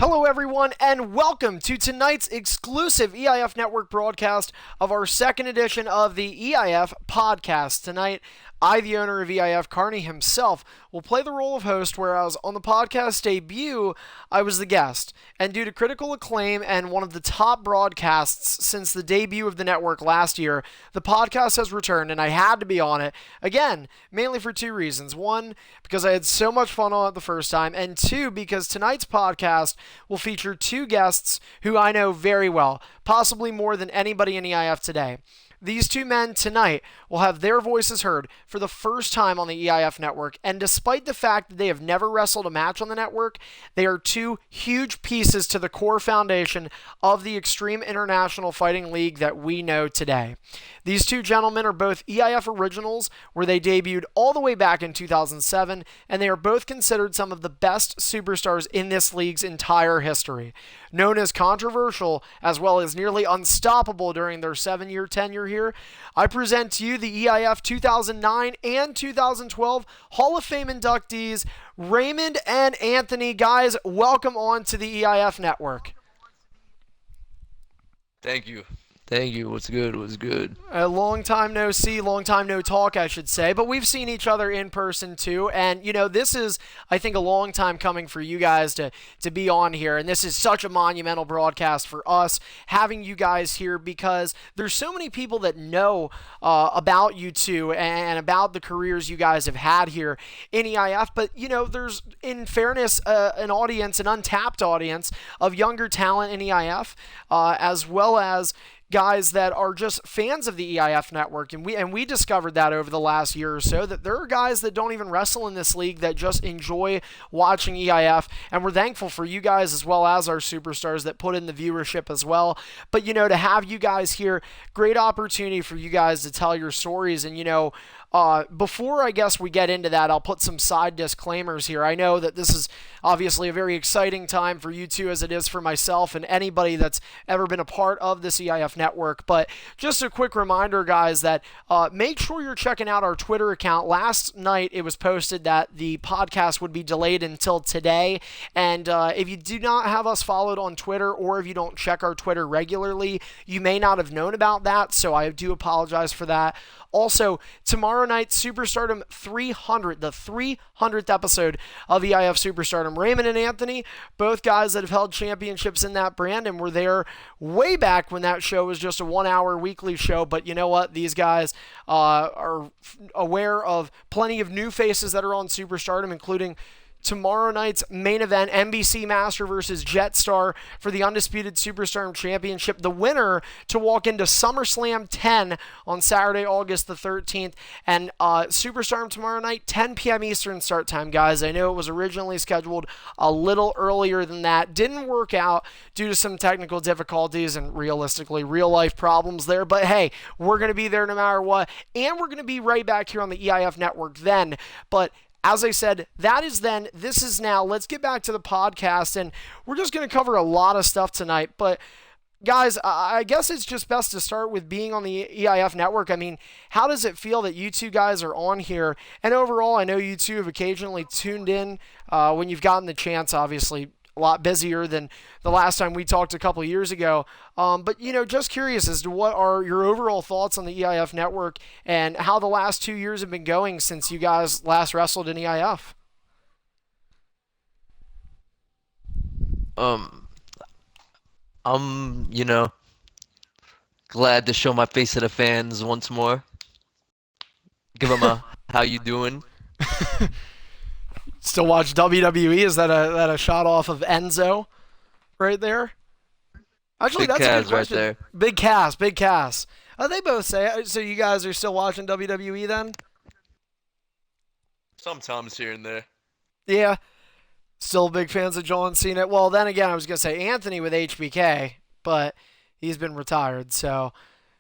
Hello, everyone, and welcome to tonight's exclusive EIF Network broadcast of our second edition of the EIF Podcast. Tonight, I, the owner of EIF, Carney himself, will play the role of host, whereas on the podcast debut, I was the guest. And due to critical acclaim and one of the top broadcasts since the debut of the network last year, the podcast has returned, and I had to be on it, again, mainly for two reasons. One, because I had so much fun on it the first time, and two, because tonight's podcast will feature two guests who I know very well, possibly more than anybody in EIF today. These two men tonight will have their voices heard for the first time on the EIF network, and despite the fact that they have never wrestled a match on the network, they are two huge pieces to the core foundation of the Extreme International Fighting League that we know today. These two gentlemen are both EIF originals, where they debuted all the way back in 2007, and they are both considered some of the best superstars in this league's entire history. Known as controversial as well as nearly unstoppable during their 7-year tenure here, I present to you the EIF 2009 and 2012 Hall of Fame inductees, Raymond and Anthony. Guys, welcome on to the EIF Network. Thank you. What's good? A long time no see, long time no talk, I should say. But we've seen each other in person too. And, you know, this is, I think, a long time coming for you guys to be on here. And this is such a monumental broadcast for us, having you guys here, because there's so many people that know about you two and about the careers you guys have had here in EIF. But, you know, there's, in fairness, an untapped audience of younger talent in EIF, as well as guys that are just fans of the EIF network, and we discovered that over the last year or so, that there are guys that don't even wrestle in this league that just enjoy watching EIF, and we're thankful for you guys as well as our superstars that put in the viewership as well. But, you know, to have you guys here, great opportunity for you guys to tell your stories. And, you know, before I guess we get into that, I'll put some side disclaimers here. I know that this is obviously a very exciting time for you two, as it is for myself and anybody that's ever been a part of this EIF network. But just a quick reminder, guys, that make sure you're checking out our Twitter account. Last night it was posted that the podcast would be delayed until today. And if you do not have us followed on Twitter, or if you don't check our Twitter regularly, you may not have known about that. So I do apologize for that. Also, tomorrow night, Superstardom 300, the 300th episode of EIF Superstardom. Raymond and Anthony, both guys that have held championships in that brand and were there way back when that show was just a 1-hour weekly show. But you know what? These guys are aware of plenty of new faces that are on Superstardom, including tomorrow night's main event, NBC Master versus Jetstar for the Undisputed Superstardom Championship. The winner to walk into SummerSlam 10 on Saturday, August the 13th. And Superstardom tomorrow night, 10 p.m. Eastern start time, guys. I know it was originally scheduled a little earlier than that. Didn't work out due to some technical difficulties and realistically real-life problems there. But hey, we're going to be there no matter what. And we're going to be right back here on the EIF network then. But as I said, that is then, this is now. Let's get back to the podcast, and we're just going to cover a lot of stuff tonight. But guys, I guess it's just best to start with being on the EIF network. I mean, how does it feel that you two guys are on here? And overall, I know you two have occasionally tuned in when you've gotten the chance, obviously a lot busier than the last time we talked a couple of years ago. But, you know, just curious as to what are your overall thoughts on the EIF network and how the last 2 years have been going since you guys last wrestled in EIF. I'm, glad to show my face to the fans once more. Give them a how you doing? Still watch WWE? Is that a shot off of Enzo right there? Actually, Big that's a Cass good question. right there. Big Cass. They both say. So you guys are still watching WWE then? Sometimes here and there. Yeah. Still big fans of John Cena. Well, then again, I was going to say Anthony with HBK, but he's been retired. So,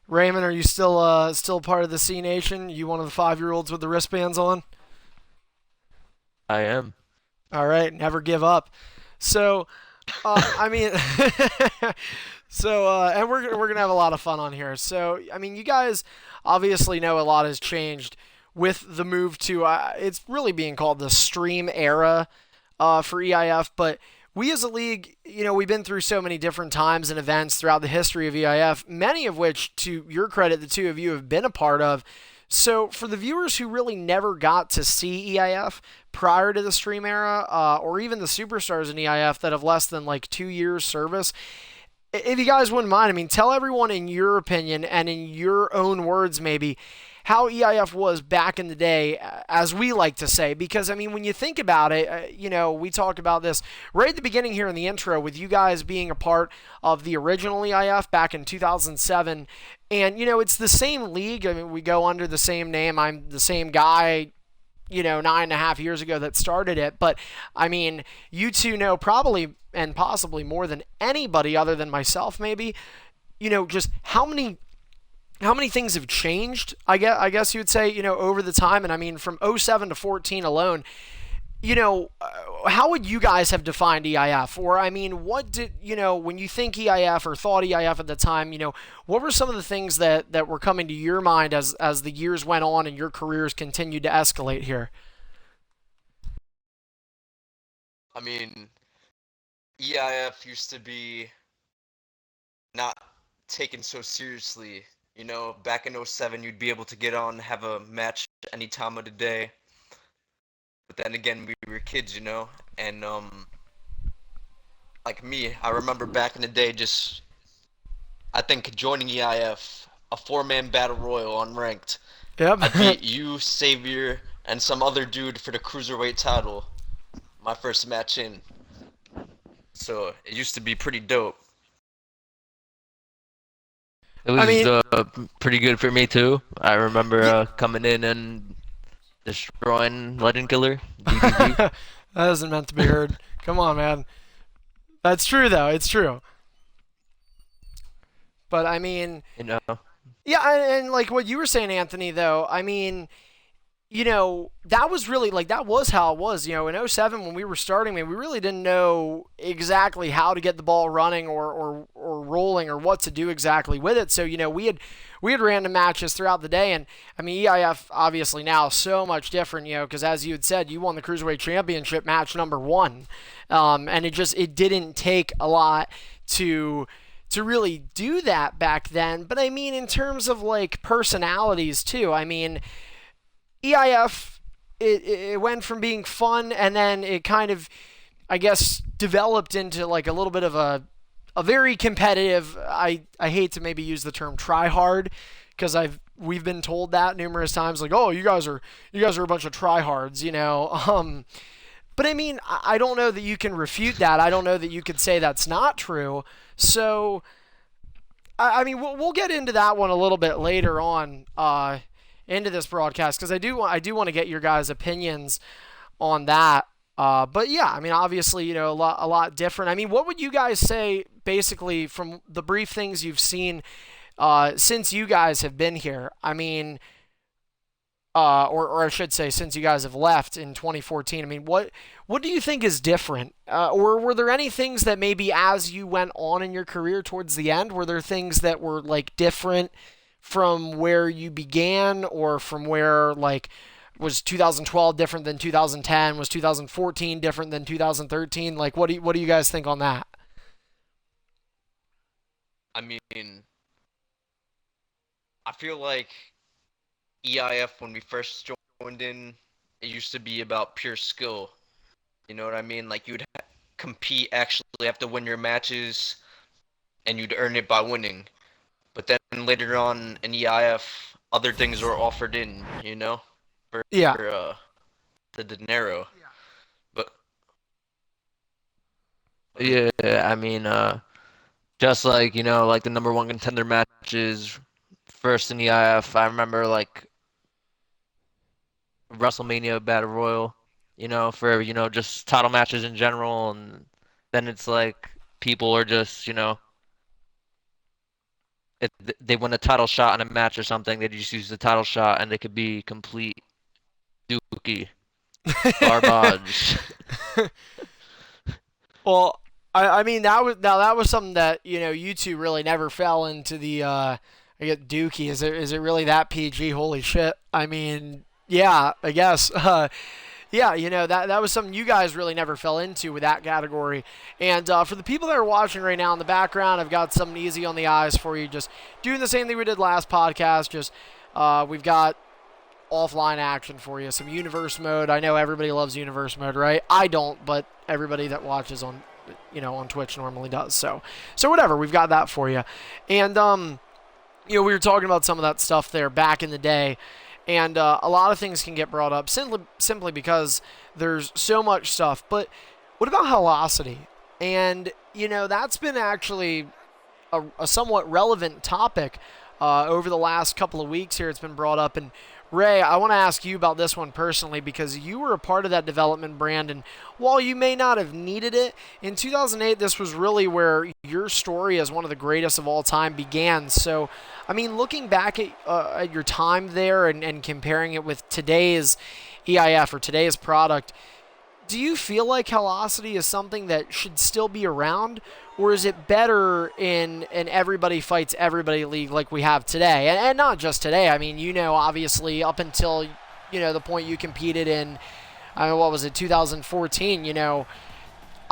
Raymond, are you still part of the C Nation? You one of the 5-year-olds with the wristbands on? I am. All right, never give up. So, I mean, and we're gonna have a lot of fun on here. So, I mean, you guys obviously know a lot has changed with the move to it's really being called the stream era for EIF. But we as a league, we've been through so many different times and events throughout the history of EIF, many of which, to your credit, the two of you have been a part of. So, for the viewers who really never got to see EIF prior to the stream era, or even the superstars in EIF that have less than like 2 years service, if you guys wouldn't mind, I mean, tell everyone in your opinion and in your own words, maybe, how EIF was back in the day, as we like to say. Because, I mean, when you think about it, we talked about this right at the beginning here in the intro with you guys being a part of the original EIF back in 2007. And, it's the same league. I mean, we go under the same name. I'm the same guy, 9.5 years ago that started it. But, I mean, you two know probably and possibly more than anybody other than myself, maybe, just how many things have changed, I guess you would say, over the time. And I mean, from '07 to 14 alone, how would you guys have defined EIF? Or, I mean, what did, when you think EIF or thought EIF at the time, what were some of the things that were coming to your mind as the years went on and your careers continued to escalate here? I mean, EIF used to be not taken so seriously. Back in '07, you'd be able to get on, have a match any time of the day. But then again, we were kids, and like me, I remember back in the day, I think joining EIF, a 4-man battle royal unranked. I Yep. beat you, Savior, and some other dude for the cruiserweight title. My first match in. So it used to be pretty dope. It I was mean, pretty good for me too. I remember yeah. coming in and destroying Legend Killer, DDG. That isn't meant to be heard. Come on, man. That's true, though. It's true. But, I mean, You know, yeah, and like what you were saying, Anthony, though, I mean, that was really like that was how it was. In '07 when we were starting, man, we really didn't know exactly how to get the ball running or rolling or what to do exactly with it. So, we had random matches throughout the day, and I mean EIF obviously now so much different, because as you had said, you won the Cruiserweight Championship match #1, and it didn't take a lot to really do that back then. But I mean, in terms of like personalities too, I mean, EIF, it went from being fun and then it kind of, I guess, developed into like a little bit of a very competitive. I hate to maybe use the term try hard because we've been told that numerous times, like, oh, you guys are a bunch of tryhards. But I mean, I don't know that you can refute that. I don't know that you could say that's not true. So, I mean, we'll get into that one a little bit later on into this broadcast because I do want to get your guys' opinions on that. But yeah, I mean, obviously, a lot different. I mean, what would you guys say basically from the brief things you've seen since you guys have been here? I mean, or I should say, since you guys have left in 2014. I mean, what do you think is different? Or were there any things that maybe as you went on in your career towards the end, were there things that were like different from where you began, or from where like was 2012 different than 2010? Was 2014 different than 2013? Like, what do you guys think on that? I mean, I feel like EIF when we first joined in, it used to be about pure skill. You know what I mean? Like you'd compete, actually have to win your matches, and you'd earn it by winning. But then later on in EIF, other things were offered in, for Yeah. the dinero. But yeah, I mean, just like like the number one contender matches first in EIF. I remember like WrestleMania Battle Royal, for just title matches in general, and then it's like people are just if they win a title shot in a match or something, they just use the title shot and they could be complete dookie garbage. Well, I mean that was something that you two really never fell into the I get Dookie. Is it really that PG? Holy shit! I mean, yeah, I guess. Yeah, that was something you guys really never fell into with that category. And for the people that are watching right now in the background, I've got something easy on the eyes for you. Just doing the same thing we did last podcast. Just we've got offline action for you, some universe mode. I know everybody loves universe mode, right? I don't, but everybody that watches on on Twitch normally does. So whatever, we've got that for you. And we were talking about some of that stuff there back in the day. And a lot of things can get brought up simply because there's so much stuff. But what about velocity? And, that's been actually a somewhat relevant topic over the last couple of weeks here. It's been brought up. And, Ray, I want to ask you about this one personally because you were a part of that development brand. And while you may not have needed it, in 2008, this was really where your story as one of the greatest of all time began. So, I mean, looking back at your time there and comparing it with today's EIF or today's product, do you feel like velocity is something that should still be around, or is it better in an everybody fights everybody league like we have today? And not just today. I mean, obviously up until, the point you competed in, what was it, 2014,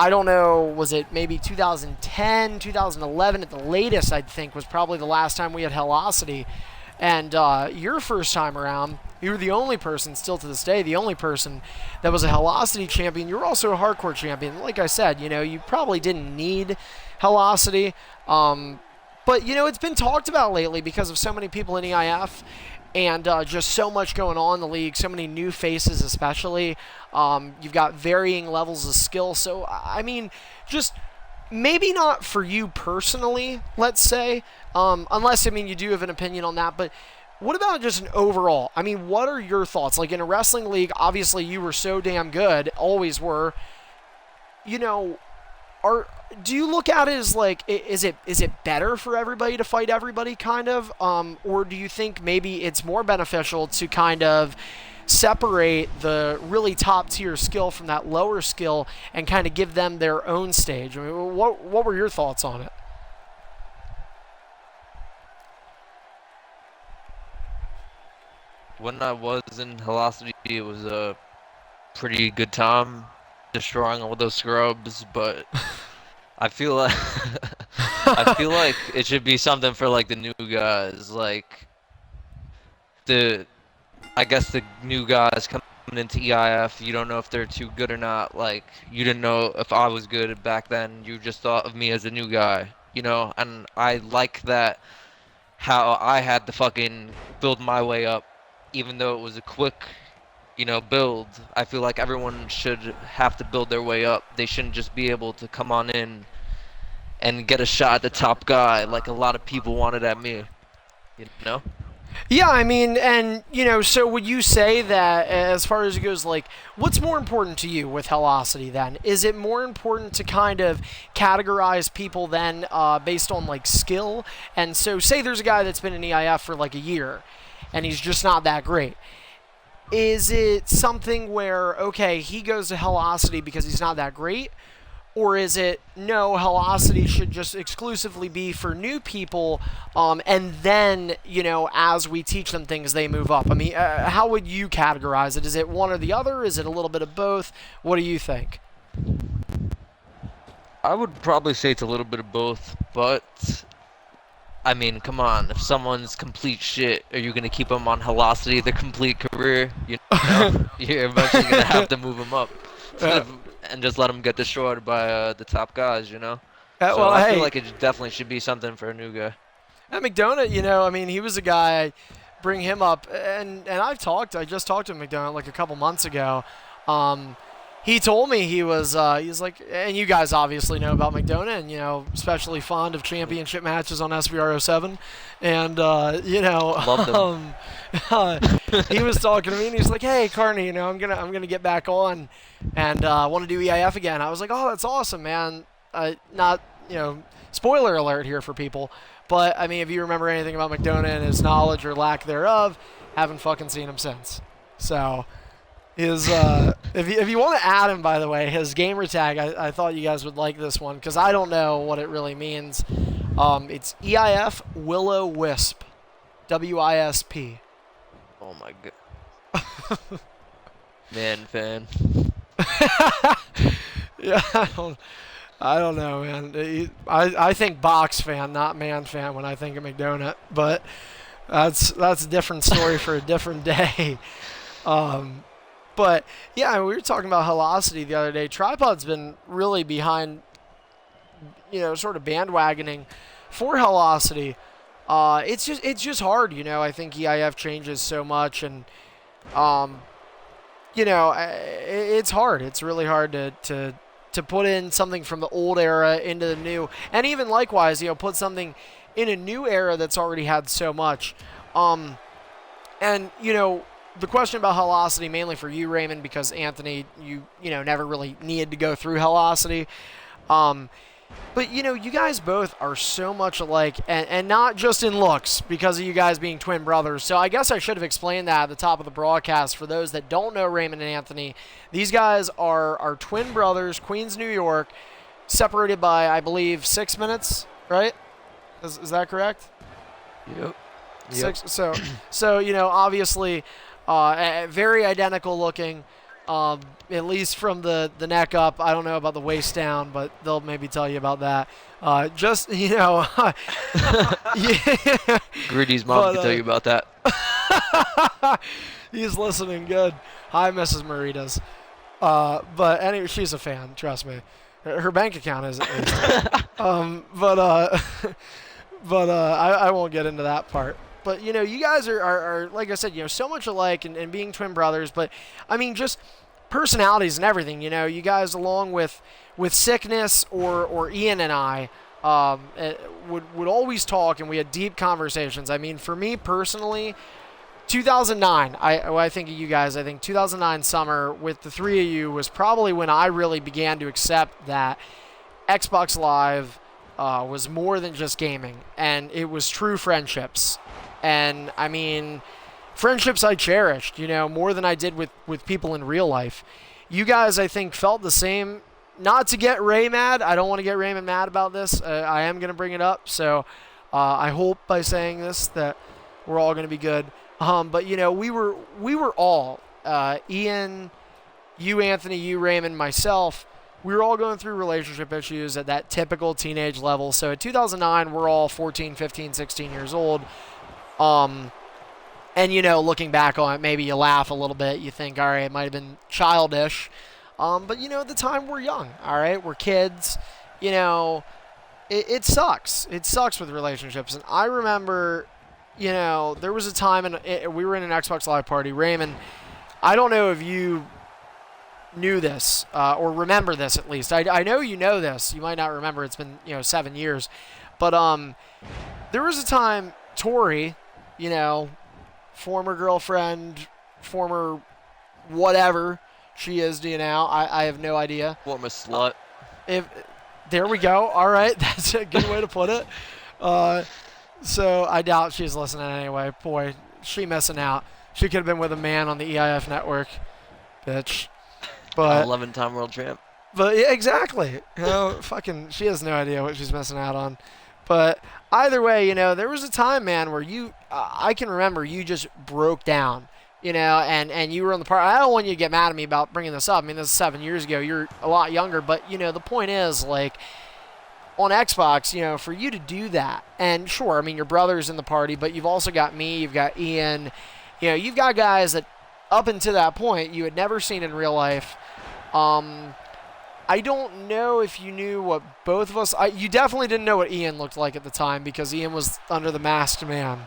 I don't know, was it maybe 2010, 2011 at the latest, I think, was probably the last time we had velocity. And your first time around, you were the only person, still to this day, the only person that was a velocity champion. You were also a hardcore champion. Like I said, you probably didn't need velocity. But, it's been talked about lately because of so many people in EIF and just so much going on in the league, so many new faces especially. You've got varying levels of skill. So, I mean, just maybe not for you personally, let's say, unless, you do have an opinion on that. But what about just an overall? I mean, what are your thoughts? Like in a wrestling league, obviously you were so damn good, always were. Do you look at it as like, is it better for everybody to fight everybody, kind of? Or do you think maybe it's more beneficial to kind of separate the really top tier skill from that lower skill and kind of give them their own stage? I mean, what were your thoughts on it? When I was in velocity, it was a pretty good time destroying all those scrubs, but I feel like it should be something for like the new guys, like I guess the new guys coming into EIF, you don't know if they're too good or not. Like, you didn't know if I was good back then. You just thought of me as a new guy, and I like that, how I had to fucking build my way up, even though it was a quick, build. I feel like everyone should have to build their way up. They shouldn't just be able to come on in and get a shot at the top guy like a lot of people wanted at me, Yeah, I mean, and, so would you say that as far as it goes, like, what's more important to you with velocity then? Is it more important to kind of categorize people then based on, like, skill? And so say there's a guy that's been in EIF for, like, a year, and he's just not that great. Is it something where, okay, he goes to velocity because he's not that great? Or is it, no, velocity should just exclusively be for new people, and then, as we teach them things, they move up? I mean, how would you categorize it? Is it one or the other? Is it a little bit of both? What do you think? I would probably say it's a little bit of both, but I mean, come on, if someone's complete shit, are you gonna keep them on velocity their complete career? You're eventually gonna have to move them up. And just let them get destroyed by the top guys, So I feel like it definitely should be something for a new guy. At McDonough, he was a guy, I bring him up, and I just talked to McDonough like a couple months ago. He told me he was like, and you guys obviously know about McDonough, and, especially fond of championship matches on SVR 07. And, Love them. He was talking to me, and he's like, hey, Carney, I'm gonna get back on and want to do EIF again. I was like, oh, that's awesome, man. Not, spoiler alert here for people, but, I mean, if you remember anything about McDonough and his knowledge or lack thereof, haven't fucking seen him since. So, if you want to add him, by the way, his gamer tag, I thought you guys would like this one, because I don't know what it really means. It's EIF Willow Wisp. WISP. Oh my god. Man fan. Yeah, I don't know, man. I think box fan, not man fan when I think of McDonut, but that's a different story for a different day. But yeah, we were talking about Velocity the other day. Tripod's been really behind, sort of bandwagoning for Velocity. It's just hard, I think EIF changes so much, and it's hard. It's really hard to put in something from the old era into the new, and even likewise, put something in a new era that's already had so much. And the question about Velocity, mainly for you, Raymond, because Anthony, you never really needed to go through Velocity. But, you guys both are so much alike, and not just in looks, because of you guys being twin brothers. So I guess I should have explained that at the top of the broadcast. For those that don't know Raymond and Anthony, these guys are twin brothers, Queens, New York, separated by, I believe, 6 minutes, right? Is that correct? Yep. So obviously, very identical looking. At least from the neck up. I don't know about the waist down, but they'll maybe tell you about that. Yeah. Gritty's mom can tell you about that. He's listening good. Hi, Mrs. Maritas. But anyway, she's a fan, trust me. Her bank account is at least. But I won't get into that part. But, you guys are like I said, so much alike and being twin brothers. But, I mean, just personalities and everything, you guys, along with Sickness or Ian and I, would always talk, and we had deep conversations. I mean, for me personally, 2009, I think of you guys, I think 2009 summer with the three of you was probably when I really began to accept that Xbox Live was more than just gaming, and it was true friendships. And, I mean, friendships I cherished, more than I did with people in real life. You guys, I think, felt the same. Not to get Ray mad. I don't want to get Raymond mad about this. I am going to bring it up. So I hope by saying this that we're all going to be good. But, we were all, Ian, you, Anthony, you, Raymond, myself, we were all going through relationship issues at that typical teenage level. So at 2009, we're all 14, 15, 16 years old. And, looking back on it, maybe you laugh a little bit. You think, all right, it might have been childish. But, at the time, we're young, all right? We're kids. It sucks. It sucks with relationships. And I remember, there was a time, we were in an Xbox Live party. Raymond, I don't know if you knew this or remember this at least. I know you know this. You might not remember. It's been, 7 years. But there was a time, Tori, former girlfriend, former whatever she is to you now. I have no idea. Former slut. There we go. All right. That's a good way to put it. So I doubt she's listening anyway. Boy, she missing out. She could have been with a man on the EIF network. Bitch. But 11-time world champ. But yeah, exactly. Fucking, she has no idea what she's missing out on. But either way, there was a time, man, where I can remember you just broke down, and you were on the part. I don't want you to get mad at me about bringing this up. I mean, this is 7 years ago. You're a lot younger, but, the point is, like, on Xbox, for you to do that, and sure, I mean, your brother's in the party, but you've also got me, you've got Ian, you've got guys that up until that point you had never seen in real life. I don't know if you knew what both of us... you definitely didn't know what Ian looked like at the time, because Ian was under the masked man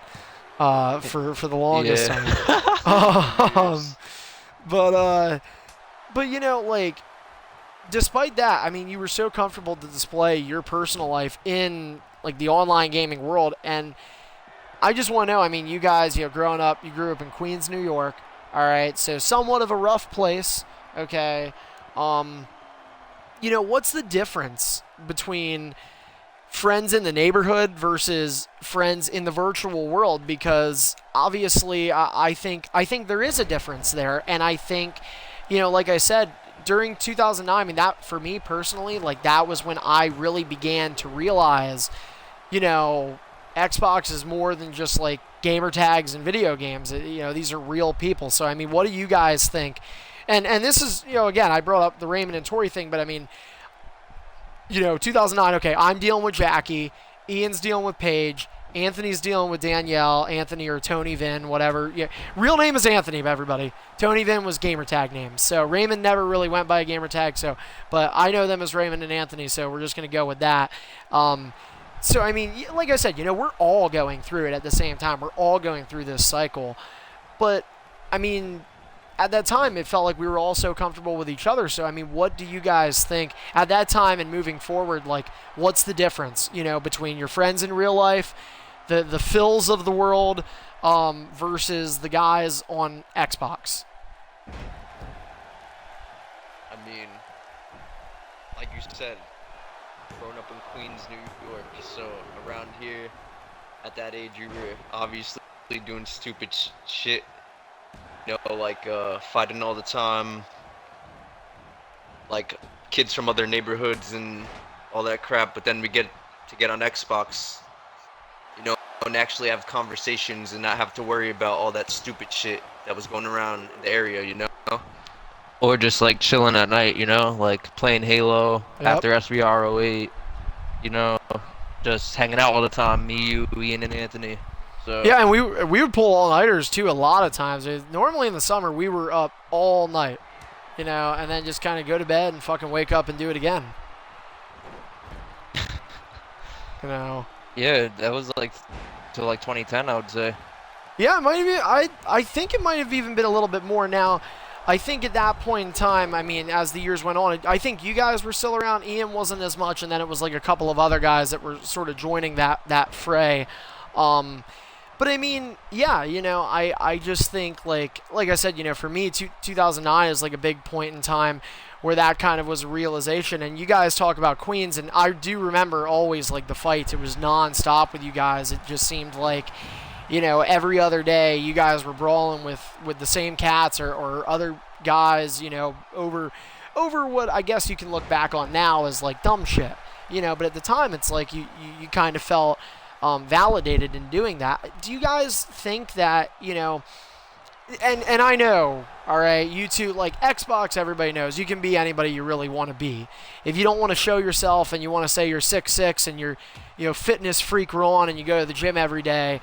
for the longest time. But like, despite that, I mean, you were so comfortable to display your personal life in, like, the online gaming world. And I just want to know, I mean, you guys, growing up, you grew up in Queens, New York. All right, so somewhat of a rough place, okay? What's the difference between friends in the neighborhood versus friends in the virtual world? Because obviously, I think there is a difference there, and I think, like I said, during 2009, I mean, that for me personally, like, that was when I really began to realize, Xbox is more than just like gamer tags and video games. These are real people. So I mean, what do you guys think? And this is, again, I brought up the Raymond and Tori thing, but I mean, 2009, okay, I'm dealing with Jackie, Ian's dealing with Paige, Anthony's dealing with Danielle, Anthony or Tony Vin, whatever. Yeah, real name is Anthony, everybody. Tony Vin was gamertag name. So Raymond never really went by a gamertag, but I know them as Raymond and Anthony, so we're just going to go with that. So, I mean, like I said, we're all going through it at the same time. We're all going through this cycle. But, I mean, at that time, it felt like we were all so comfortable with each other. So, I mean, what do you guys think at that time and moving forward? Like, what's the difference, between your friends in real life, the Phils of the world, versus the guys on Xbox? I mean, like you said, growing up in Queens, New York, so around here, at that age, you were obviously doing stupid shit, like fighting all the time, like kids from other neighborhoods and all that crap, but then we get on Xbox, and actually have conversations and not have to worry about all that stupid shit that was going around in the area, Or just like chilling at night, like playing Halo after SVR08, just hanging out all the time, me, you, Ian, and Anthony. So yeah, and we would pull all-nighters too a lot of times. Normally in the summer, we were up all night, and then just kind of go to bed and fucking wake up and do it again. Yeah, that was like till like 2010, I would say. Yeah, it might have been, I think it might have even been a little bit more now. I think at that point in time, I mean, as the years went on, I think you guys were still around. Ian wasn't as much, and then it was like a couple of other guys that were sort of joining that fray. But I mean, yeah, I just think like I said, for me, 2009 is like a big point in time where that kind of was a realization. And you guys talk about Queens, and I do remember always like the fights. It was nonstop with you guys. It just seemed like, every other day you guys were brawling with the same cats or other guys, over what I guess you can look back on now as like dumb shit, but at the time it's like you kind of felt validated in doing that. Do you guys think that, and I know, all right, you two, like Xbox, everybody knows you can be anybody you really want to be. If you don't want to show yourself and you want to say you're 6'6" and you're, fitness freak Ron and you go to the gym every day,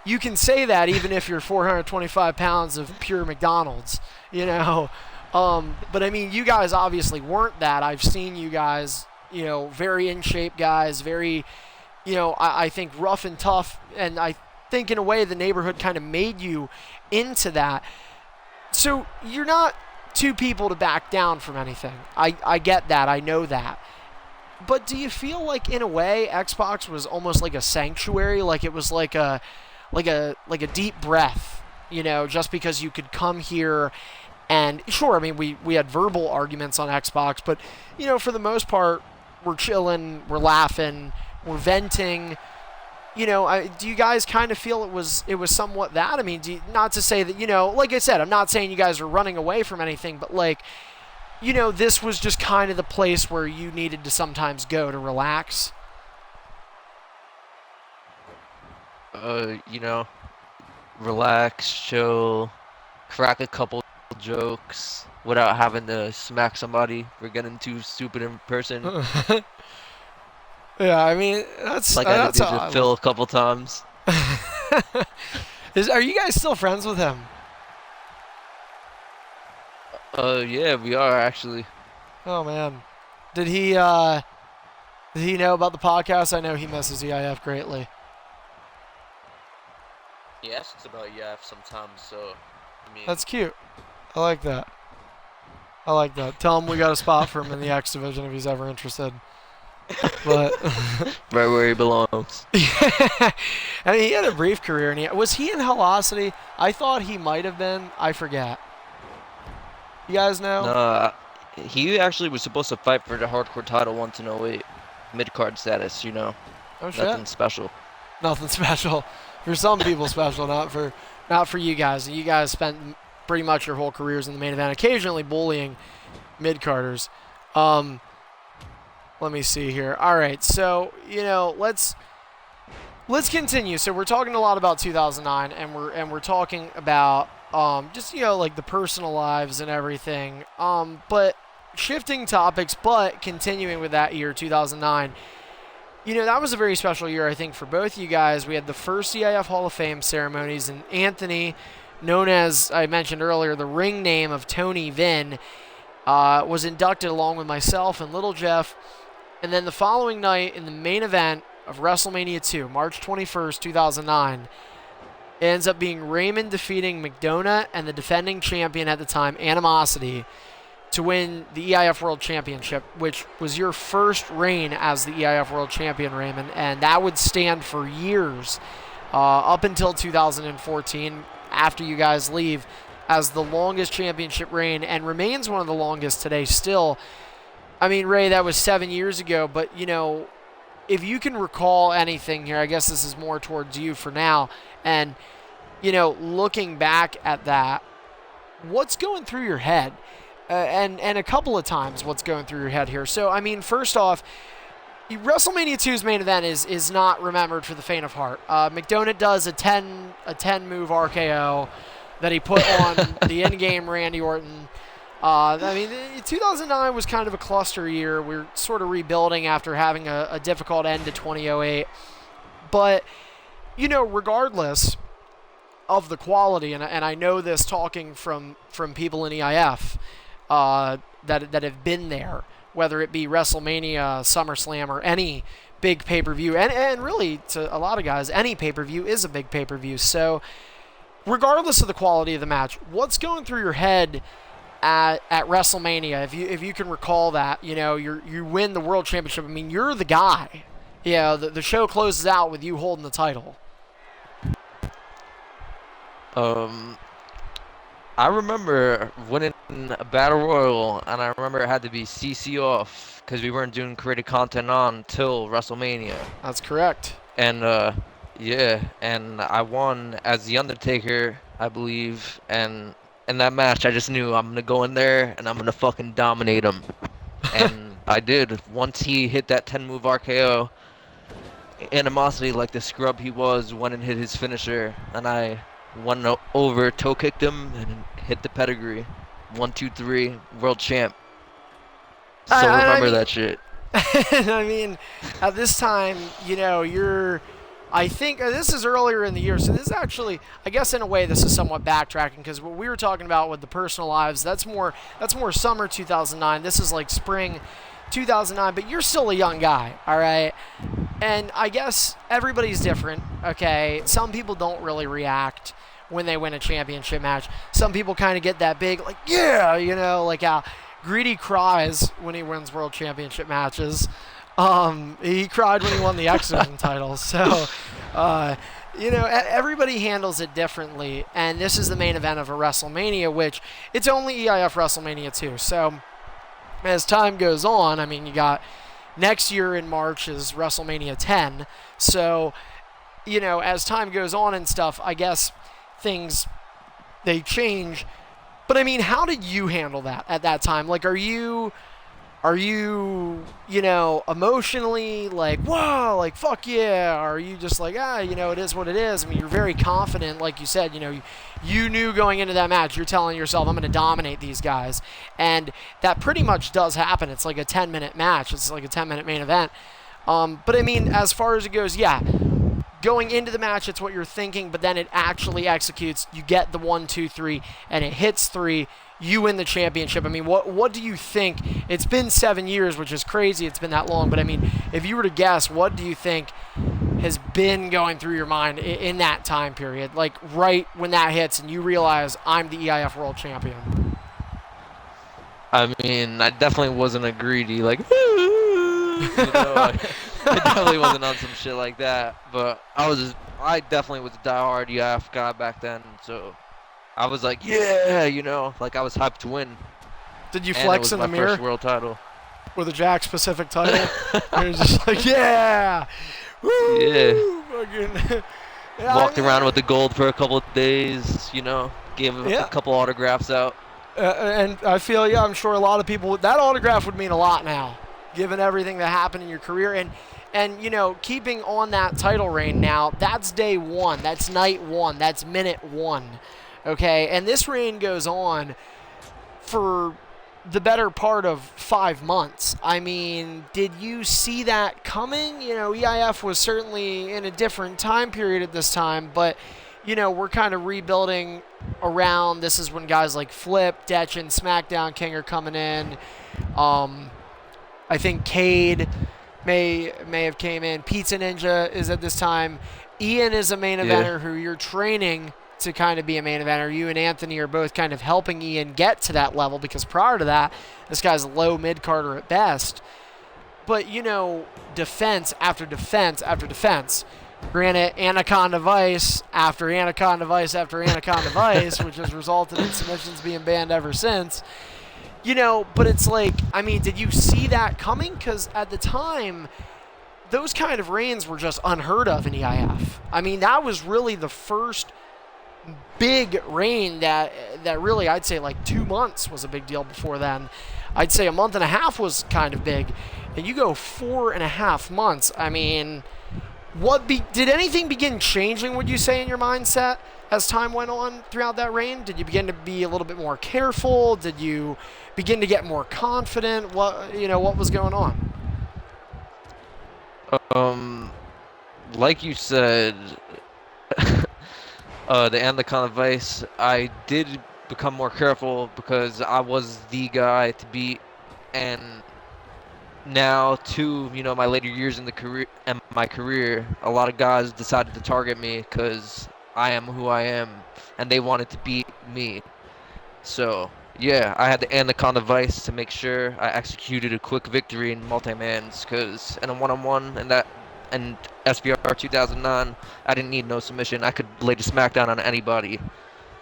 you can say that even if you're 425 pounds of pure McDonald's, But I mean, you guys obviously weren't that. I've seen you guys, very in shape guys, very, I think rough and tough. And I think in a way the neighborhood kind of made you into that. So you're not two people to back down from anything. I get that. I know that. But do you feel like in a way Xbox was almost like a sanctuary? Like it was like a deep breath, just because you could come here and sure, I mean, we had verbal arguments on Xbox, but, for the most part, we're chilling, we're laughing, we're venting. Do you guys kind of feel it was somewhat that? I mean, not to say that, like I said, I'm not saying you guys are running away from anything, but like, this was just kind of the place where you needed to sometimes go to relax. Relax, chill, crack a couple jokes without having to smack somebody for getting too stupid in person. Yeah, I mean, that's like I did with Phil a couple times. Are you guys still friends with him? Yeah, we are actually. Oh man, did he know about the podcast? I know he misses EIF greatly. He asks about EIF sometimes, so I mean. That's cute. I like that. Tell him we got a spot for him in the X division if he's ever interested. But right where he belongs. I mean, he had a brief career, and was he in Velocity? I thought he might have been. I forget. You guys know? No, he actually was supposed to fight for the hardcore title once in 08, mid-card status. Oh shit. Nothing special. Nothing special. For some people, special, not for you guys. You guys spent pretty much your whole careers in the main event, occasionally bullying mid-carders. Let me see here. All right, so let's continue. So we're talking a lot about 2009, and we're talking about just, like the personal lives and everything. But shifting topics, but continuing with that year, 2009, that was a very special year, I think, for both you guys. We had the first EIF Hall of Fame ceremonies, and Anthony, known as, I mentioned earlier, the ring name of Tony Vinn, was inducted along with myself and Little Jeff. And then the following night, in the main event of WrestleMania 2, March 21st, 2009, it ends up being Raymond defeating McDonough and the defending champion at the time, Animosity, to win the EIF World Championship, which was your first reign as the EIF World Champion, Raymond, and that would stand for years, up until 2014, after you guys leave, as the longest championship reign, and remains one of the longest today still. I mean, Ray, that was 7 years ago, but, if you can recall anything here, I guess this is more towards you for now, and, looking back at that, what's going through your head? And a couple of times what's going through your head here. So, I mean, first off, WrestleMania 2's main event is not remembered for the faint of heart. McDonough does a 10 move RKO that he put on the in-game Randy Orton. 2009 was kind of a cluster year. We were sort of rebuilding after having a difficult end to 2008. But, regardless of the quality, and I know this talking from people in EIF that have been there, whether it be WrestleMania, SummerSlam, or any big pay-per-view, and really, to a lot of guys, any pay-per-view is a big pay-per-view. So, regardless of the quality of the match, what's going through your head at WrestleMania, if you can recall that, you win the World Championship. I mean, you're the guy. The show closes out with you holding the title. I remember winning a Battle Royal, and I remember it had to be CC off because we weren't doing creative content on until WrestleMania. That's correct. And and I won as The Undertaker, I believe, and in that match I just knew I'm going to go in there and I'm going to fucking dominate him. And I did. Once he hit that 10 move RKO, Animosity, like the scrub he was, went and hit his finisher, and I went over, toe kicked him, and hit the pedigree. 1, 2, 3, world champ. Still remember that shit. I mean, at this time, I think this is earlier in the year, so this is actually, I guess in a way, this is somewhat backtracking, because what we were talking about with the personal lives, that's more summer 2009. This is like spring 2009, but you're still a young guy, all right? And I guess everybody's different, okay? Some people don't really react when they win a championship match. Some people kind of get that big, like, yeah, like how Greedy cries when he wins world championship matches. He cried when he won the X Division title. So, everybody handles it differently. And this is the main event of a WrestleMania, which it's only EIF WrestleMania 2. So, as time goes on, I mean, you got next year in March is WrestleMania 10. So, as time goes on and stuff, I guess things, they change. But, I mean, how did you handle that at that time? Like, are you emotionally like, whoa, like, fuck yeah? Or are you just like, it is what it is? I mean, you're very confident, like you said, you knew going into that match, you're telling yourself, I'm going to dominate these guys. And that pretty much does happen. It's like a 10-minute match. It's like a 10-minute main event. But, I mean, as far as it goes, yeah, going into the match, it's what you're thinking, but then it actually executes. You get the 1, 2, 3, and it hits 3. You win the championship. I mean, what do you think? It's been 7 years, which is crazy. It's been that long. But, I mean, if you were to guess, what do you think has been going through your mind in that time period? Like, right when that hits and you realize, I'm the EIF World Champion. I mean, I definitely wasn't a greedy, like, I definitely wasn't on some shit like that. But I definitely was a diehard EIF guy back then, so I was like, yeah, like I was hyped to win. Did you flex in the mirror? First world title. With a Jack specific title? You're just like, yeah! Woo! Yeah. Fucking, Walked around with the gold for a couple of days, gave a couple autographs out. And I feel, I'm sure a lot of people, that autograph would mean a lot now, given everything that happened in your career. And keeping on that title reign now, that's day one, that's night one, that's minute one. okay? And this reign goes on for the better part of 5 months. I mean, did you see that coming? You know, EIF was certainly in a different time period at this time, but, you know, we're kind of rebuilding around. This is when guys like Flip, Detch, and SmackDown King are coming in. I think Cade may have came in. Pizza Ninja is at this time. Ian is a main eventer who you're training to kind of be a main eventer. You and Anthony are both kind of helping Ian get to that level, because prior to that, this guy's low mid-carder at best. But, you know, defense after defense after defense. Granted, Anaconda Vice after Anaconda Vice after Anaconda Vice, which has resulted in submissions being banned ever since. You know, but it's like, I mean, did you see that coming? Because at the time, those kind of reigns were just unheard of in EIF. I mean, that was really the first big reign that really, I'd say like 2 months was a big deal before then. I'd say a month and a half was kind of big. And you go 4.5 months. I mean, did anything begin changing, would you say, in your mindset as time went on throughout that reign? Did you begin to be a little bit more careful? Did you begin to get more confident? What was going on? Like you said, the Anaconda Vice, I did become more careful because I was the guy to beat, and now to my later years in my career, a lot of guys decided to target me because I am who I am, and they wanted to beat me. So yeah, I had the Anaconda Vice to make sure I executed a quick victory in multi-mans, because in a one-on-one and SBR 2009, I didn't need no submission. I could lay the smackdown on anybody.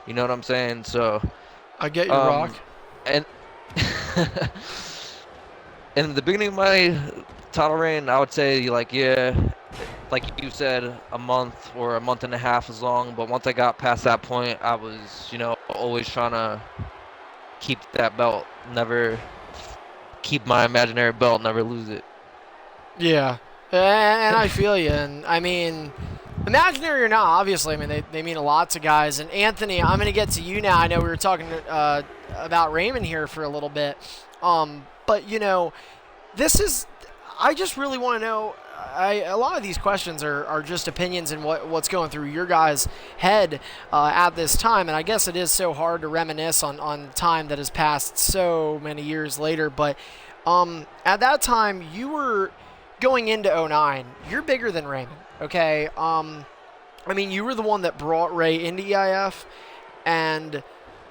You know what I'm saying? So I get you, Rock. And in the beginning of my title reign, I would say, like you said, a month or a month and a half is long. But once I got past that point, I was, always trying to keep that belt, never keep my imaginary belt, never lose it. Yeah, and I feel you. And I mean, imaginary or not, obviously, I mean, they mean a lot to guys. And Anthony, I'm going to get to you now. I know we were talking about Raymond here for a little bit. But, I just really want to know, a lot of these questions are just opinions and what's going through your guys' head at this time. And I guess it is so hard to reminisce on time that has passed so many years later. But at that time, you were going into 09. You're bigger than Raymond, okay? I mean, you were the one that brought Ray into EIF. And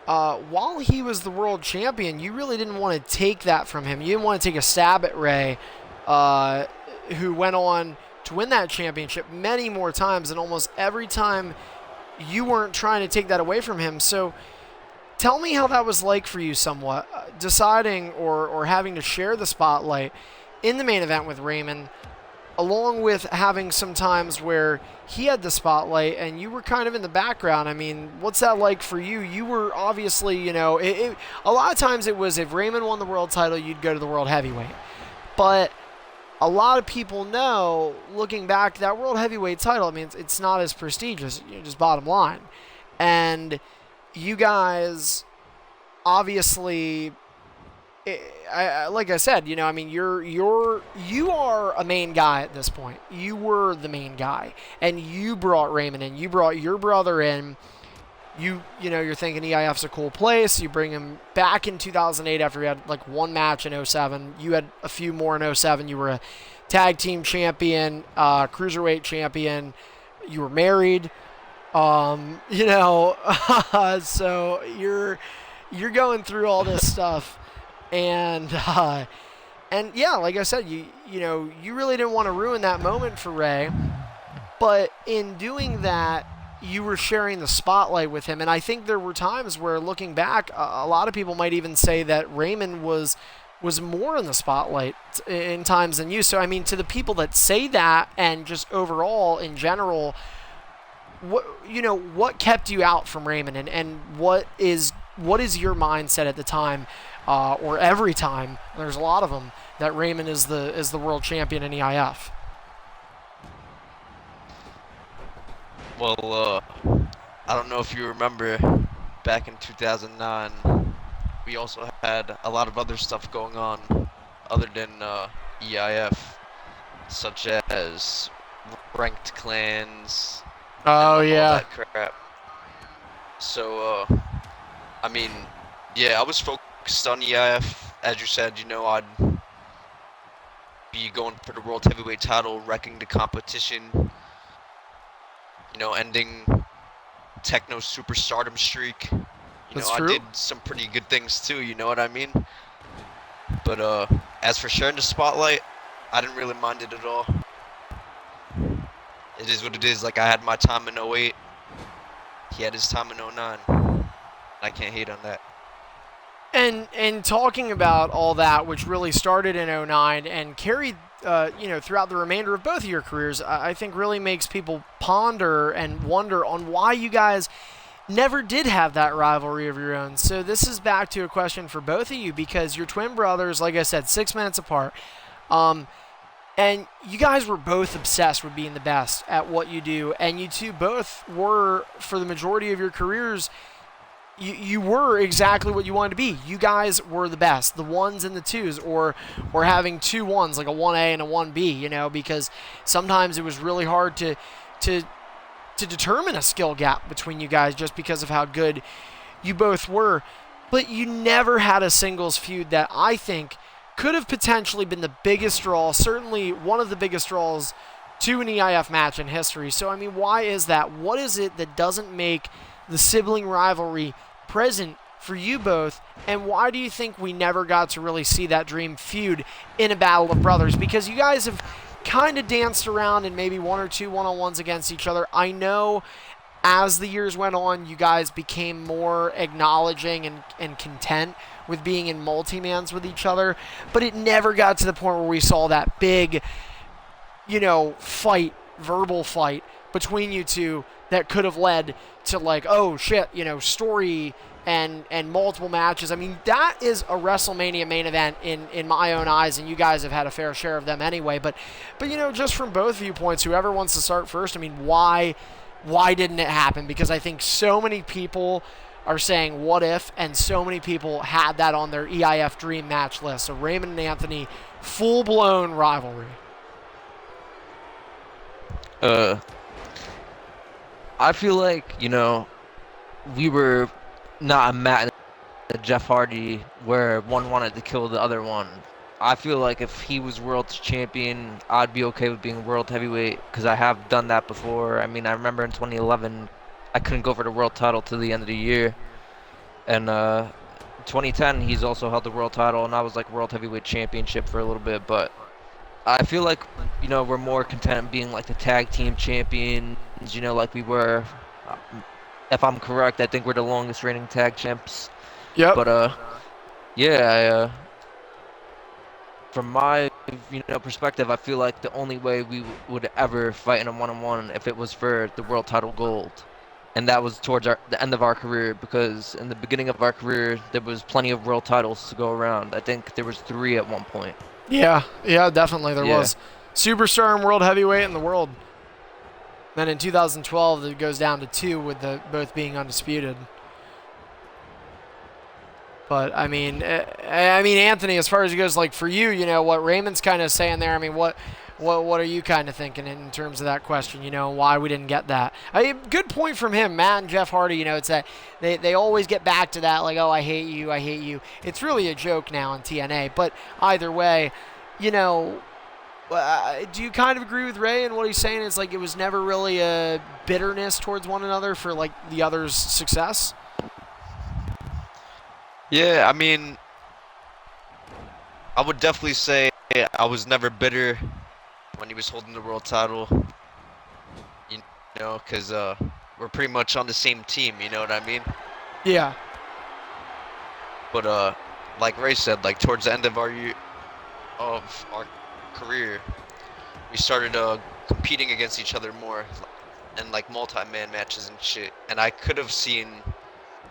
while he was the world champion, you really didn't want to take that from him. You didn't want to take a stab at Ray, who went on to win that championship many more times, and almost every time you weren't trying to take that away from him. So tell me how that was like for you somewhat, deciding or having to share the spotlight in the main event with Raymond, along with having some times where he had the spotlight and you were kind of in the background. I mean, what's that like for you? You were obviously, a lot of times it was, if Raymond won the world title, you'd go to the world heavyweight. But a lot of people know, looking back, that world heavyweight title, I mean, it's not as prestigious, just bottom line. And you guys, obviously, like I said, I mean, you are a main guy at this point. You were the main guy, and you brought Raymond in. You brought your brother in. You're thinking EIF's a cool place. You bring him back in 2008 after he had like one match in 07. You had a few more in 07. You were a tag team champion, cruiserweight champion. You were married. So you're going through all this stuff. And yeah, like I said, you really didn't want to ruin that moment for Ray, but in doing that, you were sharing the spotlight with him. And I think there were times where, looking back, a lot of people might even say that Raymond was more in the spotlight in times than you. So I mean, to the people that say that, and just overall in general, what kept you out from Raymond, and what is your mindset at the time? Or every time, there's a lot of them, that Raymond is the world champion in EIF. Well, I don't know if you remember, back in 2009, we also had a lot of other stuff going on other than EIF, such as ranked clans and Oh all yeah. that crap. So, I mean, yeah, I was focused on EIF. As you said, I'd be going for the World Heavyweight title, wrecking the competition, ending Techno's superstardom streak. That's I true. did some pretty good things too, you know what I mean? But as for sharing the spotlight, I didn't really mind it at all. It is what it is. Like, I had my time in 08. He had his time in 09. I can't hate on that. And talking about all that, which really started in '09 and carried, throughout the remainder of both of your careers, I think really makes people ponder and wonder on why you guys never did have that rivalry of your own. So this is back to a question for both of you because you're twin brothers, like I said, 6 minutes apart. And you guys were both obsessed with being the best at what you do, and you two both were, for the majority of your careers, you were exactly what you wanted to be. You guys were the best, the ones and the twos, or having two ones, like a 1A and a 1B, because sometimes it was really hard to determine a skill gap between you guys just because of how good you both were. But you never had a singles feud that I think could have potentially been the biggest draw, certainly one of the biggest draws to an EIF match in history. So, I mean, why is that? What is it that doesn't make the sibling rivalry present for you both, and why do you think we never got to really see that dream feud in a battle of brothers? Because you guys have kind of danced around in maybe one or two one-on-ones against each other. I know as the years went on, you guys became more acknowledging and content with being in multi-mans with each other, but it never got to the point where we saw that big, fight, verbal fight between you two that could have led to like, oh shit, story and multiple matches. I mean, that is a WrestleMania main event in my own eyes, and you guys have had a fair share of them anyway. But just from both viewpoints, whoever wants to start first, I mean, why didn't it happen? Because I think so many people are saying what if, and so many people had that on their EIF dream match list. So Raymond and Anthony, full-blown rivalry. I feel like, we were not a Matt and Jeff Hardy where one wanted to kill the other one. I feel like if he was world champion, I'd be okay with being world heavyweight because I have done that before. I mean, I remember in 2011, I couldn't go for the world title till the end of the year. And 2010, he's also held the world title, and I was like world heavyweight championship for a little bit. But I feel like, we're more content being like the tag team champions, like we were. If I'm correct, I think we're the longest reigning tag champs. Yep. But yeah, from my perspective, I feel like the only way we would ever fight in a one-on-one if it was for the world title gold, and that was towards the end of our career, because in the beginning of our career there was plenty of world titles to go around. I think there was 3 at one point. Yeah, definitely there was. Superstar and world heavyweight in the world. Then in 2012, it goes down to 2 with both being undisputed. But I mean, Anthony, as far as it goes, like for you, what Raymond's kind of saying there. I mean, what are you kind of thinking in terms of that question? Why we didn't get that? Good point from him, Matt and Jeff Hardy. It's that they always get back to that, like, oh, I hate you, I hate you. It's really a joke now in TNA. But either way, do you kind of agree with Ray and what he's saying? It's like it was never really a bitterness towards one another for like the other's success. Yeah, I mean, I would definitely say I was never bitter when he was holding the world title, because we're pretty much on the same team, you know what I mean? Yeah. But like Ray said, like towards the end of our career, we started competing against each other more in like multi-man matches and shit, and I could have seen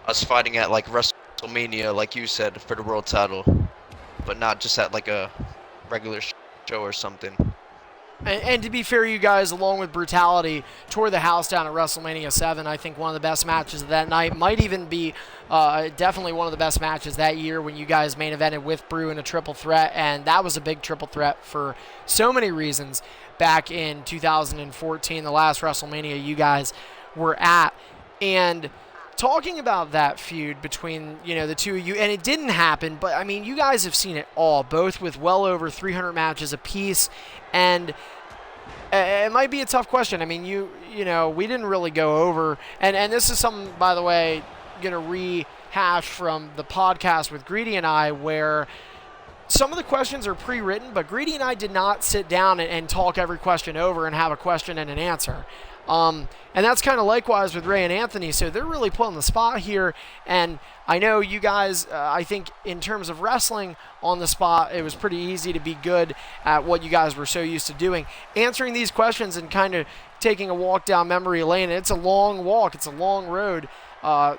us fighting at like WrestleMania, like you said, for the world title, but not just at like a regular show or something. And to be fair, you guys, along with Brutality, tore the house down at WrestleMania 7. I think one of the best matches of that night. Might even be definitely one of the best matches that year when you guys main evented with Brew in a triple threat. And that was a big triple threat for so many reasons back in 2014, the last WrestleMania you guys were at. And talking about that feud between, the two of you, and it didn't happen, but I mean, you guys have seen it all, both with well over 300 matches apiece, and it might be a tough question. I mean, we didn't really go over, and this is something, by the way, going to rehash from the podcast with Greedy and I, where some of the questions are pre-written, but Greedy and I did not sit down and talk every question over and have a question and an answer. And that's kind of likewise with Ray and Anthony, so they're really put on the spot here. And I know you guys, I think in terms of wrestling on the spot, it was pretty easy to be good at what you guys were so used to doing. Answering these questions and kind of taking a walk down memory lane, it's a long walk, it's a long road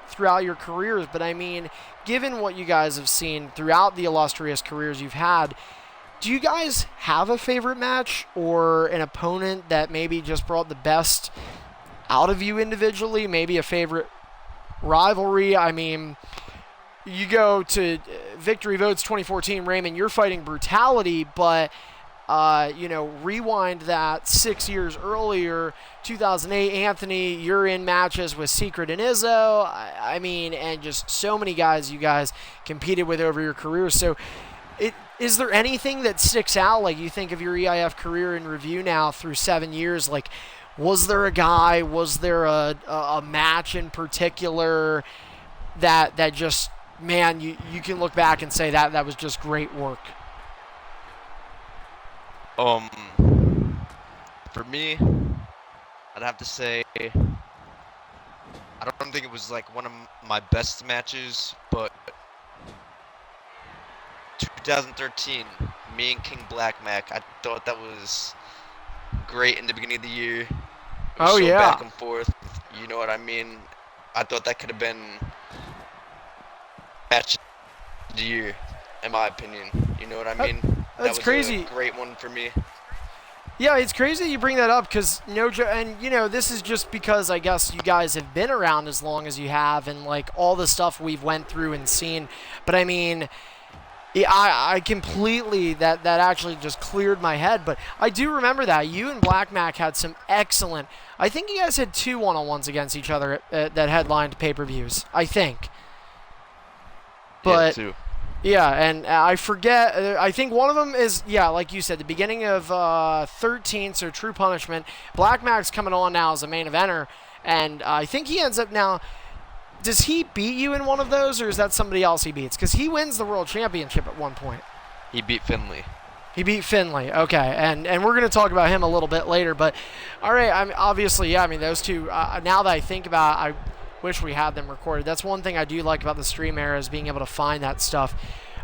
throughout your careers. But I mean, given what you guys have seen throughout the illustrious careers you've had, do you guys have a favorite match or an opponent that maybe just brought the best out of you individually? Maybe a favorite rivalry? I mean, you go to Victory Votes 2014, Raymond, you're fighting Brutality, but, rewind that 6 years earlier, 2008, Anthony, you're in matches with Secret and Izzo. I mean, and just so many guys you guys competed with over your careers. So, is there anything that sticks out, like you think of your EIF career in review now through 7 years? Like, was there a guy, was there a match in particular that just, man, you can look back and say that was just great work? For me, I'd have to say, I don't think it was like one of my best matches, but 2013, me and King Black Mac, I thought that was great in the beginning of the year. It was so back and forth, you know what I mean? I thought that could have been match of the year, in my opinion. You know what I mean? That's that was crazy. A great one for me. Yeah, it's crazy that you bring that up because this is just because I guess you guys have been around as long as you have and like all the stuff we've went through and seen. But I mean, I completely, that actually just cleared my head. But I do remember that. You and Black Mac had some excellent, I think you guys had 2 one-on-ones against each other that headlined pay-per-views, I think. But, yeah, 2. Yeah, and I forget, I think one of them is, like you said, the beginning of 13, so True Punishment. Black Mac's coming on now as a main eventer, and I think he ends up now, does he beat you in one of those, or is that somebody else he beats? Because he wins the World Championship at one point. He beat Finley. He beat Finley, okay, and we're going to talk about him a little bit later, but all right, I mean, obviously, those two, now that I think about it, I wish we had them recorded. That's one thing I do like about the stream era is being able to find that stuff.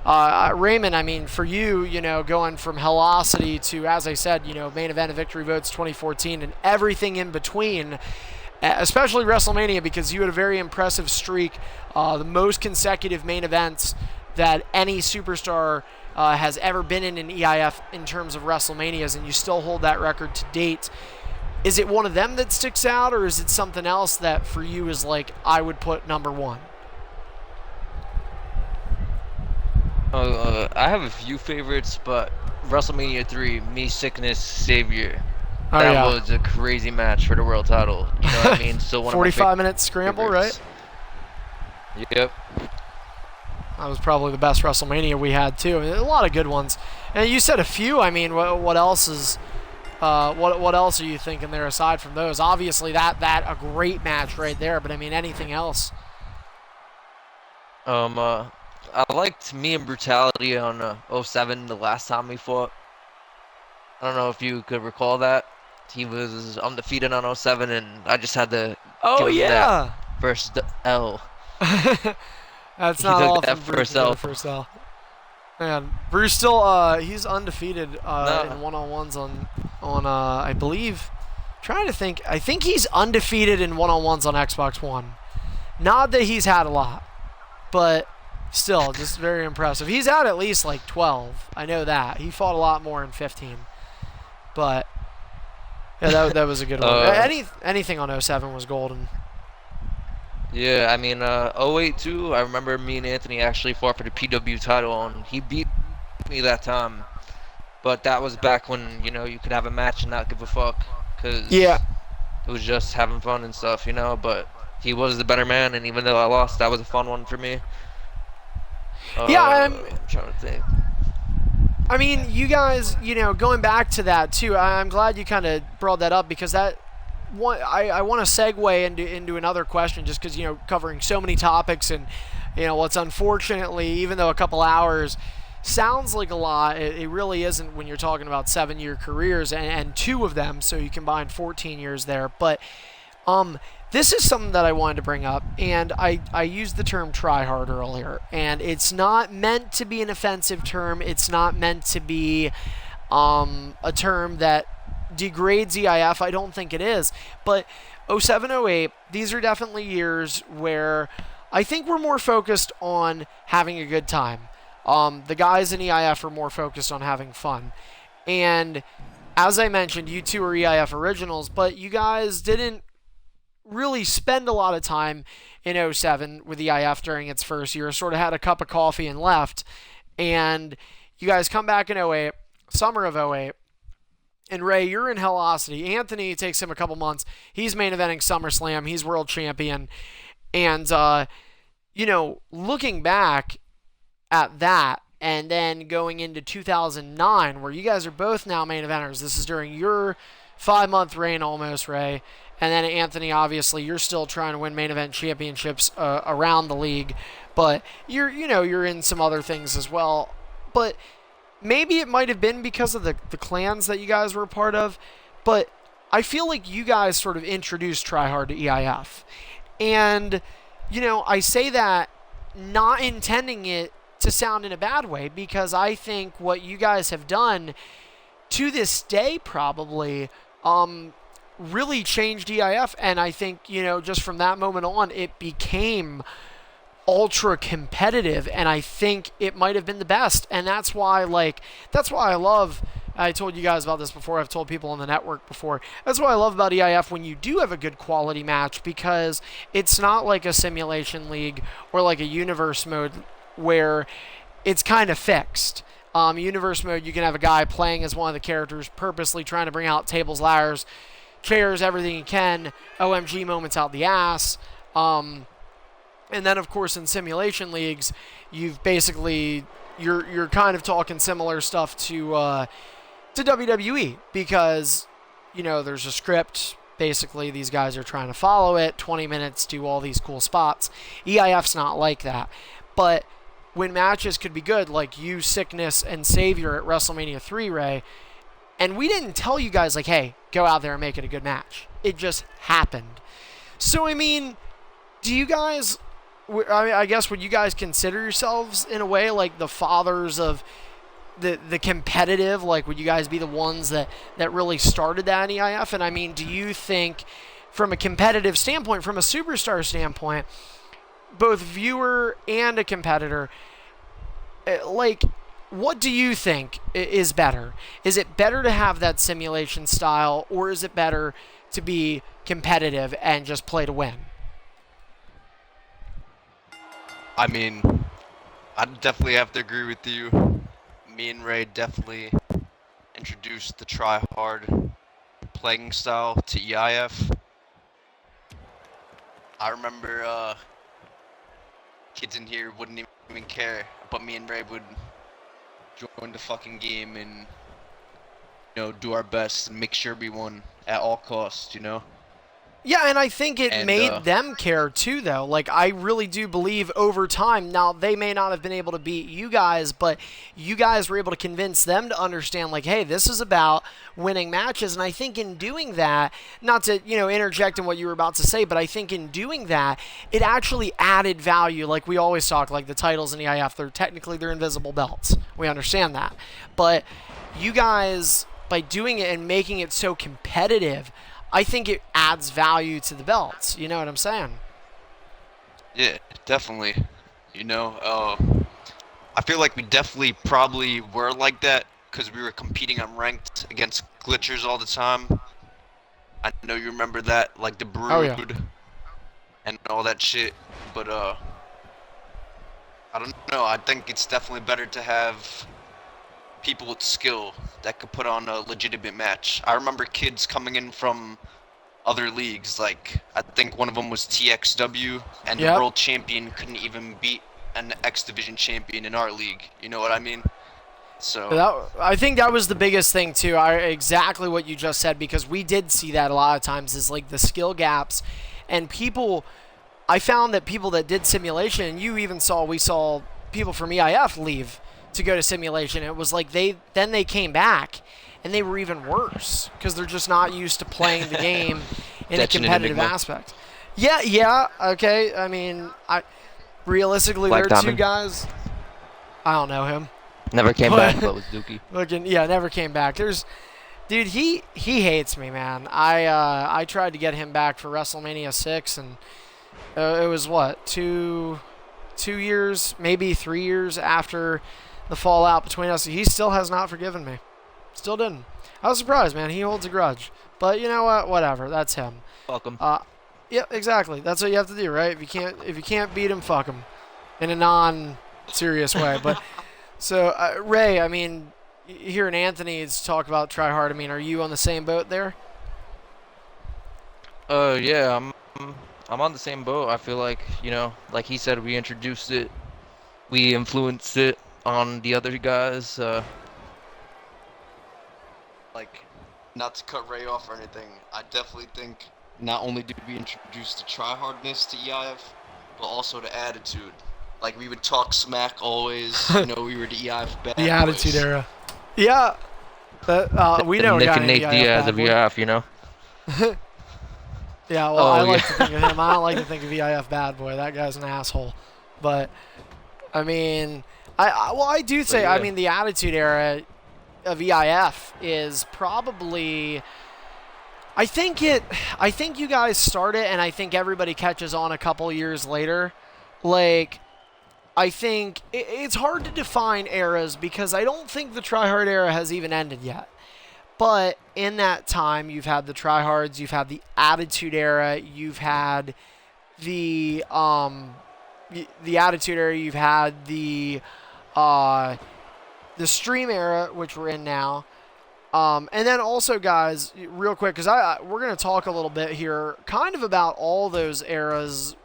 Raymond, I mean, for you, going from Hellosity to, as I said, main event of Victory Votes 2014 and everything in between, especially WrestleMania, because you had a very impressive streak, the most consecutive main events that any superstar has ever been in an EIF in terms of WrestleManias, and you still hold that record to date. Is it one of them that sticks out, or is it something else that for you is like, I would put number one? I have a few favorites, but WrestleMania 3, Me, Sickness, Savior. Oh, that was a crazy match for the world title. You know what I mean? So 45-minute scramble, favorites. Right? Yep. That was probably the best WrestleMania we had, too. I mean, a lot of good ones. And you said a few. I mean, what else is... what else are you thinking there aside from those? Obviously, that a great match right there, but I mean, anything else? I liked Me and Brutality on 07, the last time we fought. I don't know if you could recall that. He was undefeated on 07, and I just had to give him that first L. That's not took often that Bruce first L. the first L. Man, Bruce still he's undefeated in one-on-ones on I believe. Trying to think, I think he's undefeated in one-on-ones on Xbox One. Not that he's had a lot, but still, just very impressive. He's had at least like 12. I know that he fought a lot more in 15, but Yeah, that was a good one. Anything on 07 was golden. Yeah, I mean, 08 too. I remember me and Anthony actually fought for the PW title, and he beat me that time. But that was back when, you know, you could have a match and not give a fuck, because Yeah. it was just having fun and stuff, you know. But he was the better man, and even though I lost, that was a fun one for me. I'm trying to think. I mean, you guys, you know, going back to that too, I'm glad you kind of brought that up, because that one, I want to segue into another question, just because, you know, covering so many topics, and, you know, what's unfortunately, even though a couple hours sounds like a lot, it really isn't when you're talking about 7-year careers, and 2 of them, so you combine 14 years there. But this is something that I wanted to bring up, and I used the term try hard earlier, and it's not meant to be an offensive term. It's not meant to be a term that degrades EIF. I don't think it is. But 07, 08, these are definitely years where I think we're more focused on having a good time. The guys in EIF are more focused on having fun. And as I mentioned, you two are EIF originals, but you guys didn't really spend a lot of time in 07 with EIF during its first year. Sort of had a cup of coffee and left. And you guys come back in 08, summer of 08. And Ray, you're in Hellosity. Anthony, it takes him a couple months. He's main eventing SummerSlam. He's world champion. And, you know, looking back at that, and then going into 2009, where you guys are both now main eventers. This is during your 5-month reign almost, Ray. And then Anthony, obviously, you're still trying to win main event championships around the league. But you're in some other things as well. But maybe it might have been because of the clans that you guys were a part of, but I feel like you guys sort of introduced Try Hard to EIF. And, you know, I say that not intending it to sound in a bad way, because I think what you guys have done to this day probably really changed EIF. And I think, you know, just from that moment on, it became ultra competitive, and I think it might have been the best. And that's why I told you guys about this before, I've told people on the network before, that's what I love about EIF when you do have a good quality match, because it's not like a simulation league or like a universe mode where it's kind of fixed. Universe mode, you can have a guy playing as one of the characters, purposely trying to bring out tables, ladders, chairs, everything he can, OMG moments out the ass. And then, of course, in simulation leagues, you've basically you're kind of talking similar stuff to WWE, because, you know, there's a script. Basically, these guys are trying to follow it. 20 minutes, do all these cool spots. EIF's not like that. But when matches could be good, like you, Sickness, and Savior at WrestleMania 3, Ray, and we didn't tell you guys, like, hey, go out there and make it a good match. It just happened. So, I mean, do you guys... I guess, would you guys consider yourselves in a way like the fathers of the competitive? Like, would you guys be the ones that really started that in EIF? And I mean, do you think, from a competitive standpoint, from a superstar standpoint, both viewer and a competitor, like, what do you think is better? Is it better to have that simulation style, or is it better to be competitive and just play to win? I mean, I definitely have to agree with you. Me and Ray definitely introduced the try-hard playing style to EIF. I remember kids in here wouldn't even care, but me and Ray would join the fucking game and, you know, do our best and make sure we won at all costs, you know? Yeah, and I think it made them care too, though. Like, I really do believe over time, now they may not have been able to beat you guys, but you guys were able to convince them to understand, like, hey, this is about winning matches. And I think in doing that, not to, you know, interject in what you were about to say, but I think in doing that, it actually added value. Like we always talk, like the titles in EIF, they're invisible belts. We understand that. But you guys, by doing it and making it so competitive, I think it adds value to the belts. You know what I'm saying? Yeah, definitely. You know, I feel like we definitely probably were like that because we were competing on ranked against glitchers all the time. I know you remember that, like the Brood and all that shit. But I don't know. I think it's definitely better to have people with skill that could put on a legitimate match. I remember kids coming in from other leagues, like I think one of them was TXW, and the world champion couldn't even beat an X Division champion in our league. You know what I mean? So I think that was the biggest thing too. Exactly what you just said, because we did see that a lot of times, is like the skill gaps, and people. I found that people that did simulation, and we saw people from EIF leave to go to simulation. It was like they came back, and they were even worse because they're just not used to playing the game in a competitive aspect. Yeah, okay. I mean, realistically, there are two guys. I don't know him. Never came back, but was Dookie. Never came back. Dude, he hates me, man. I tried to get him back for WrestleMania 6, and it was what, 2 years, maybe 3 years after the fallout between us. He still has not forgiven me. Still didn't. I was surprised, man. He holds a grudge. But you know what? Whatever. That's him. Fuck him. Yeah, exactly. That's what you have to do, right? If you can't beat him, fuck him, in a non-serious way. But so Ray, I mean, hearing Anthony's talk about try hard. I mean, are you on the same boat there? Yeah, I'm on the same boat. I feel like, like he said, we introduced it, we influenced it on the other guys. Like, not to cut Ray off or anything, I definitely think not only did we introduce the tryhardness to EIF, but also the attitude. Like, we would talk smack always. We were the EIF bad The attitude boys. era. Yeah. We know Nick a guy and Nate named Diaz of EIF, Yeah, well, I like to think of him. I don't like to think of EIF bad boy. That guy's an asshole. But, I mean, I do say, yeah. I mean, the attitude era of EIF is probably, I think you guys start it, and I think everybody catches on a couple years later. Like, I think it's hard to define eras because I don't think the tryhard era has even ended yet. But in that time, you've had the tryhards, you've had the attitude era, you've had the attitude era, you've had the stream era, which we're in now. And then also, guys, real quick, because we're going to talk a little bit here kind of about all those eras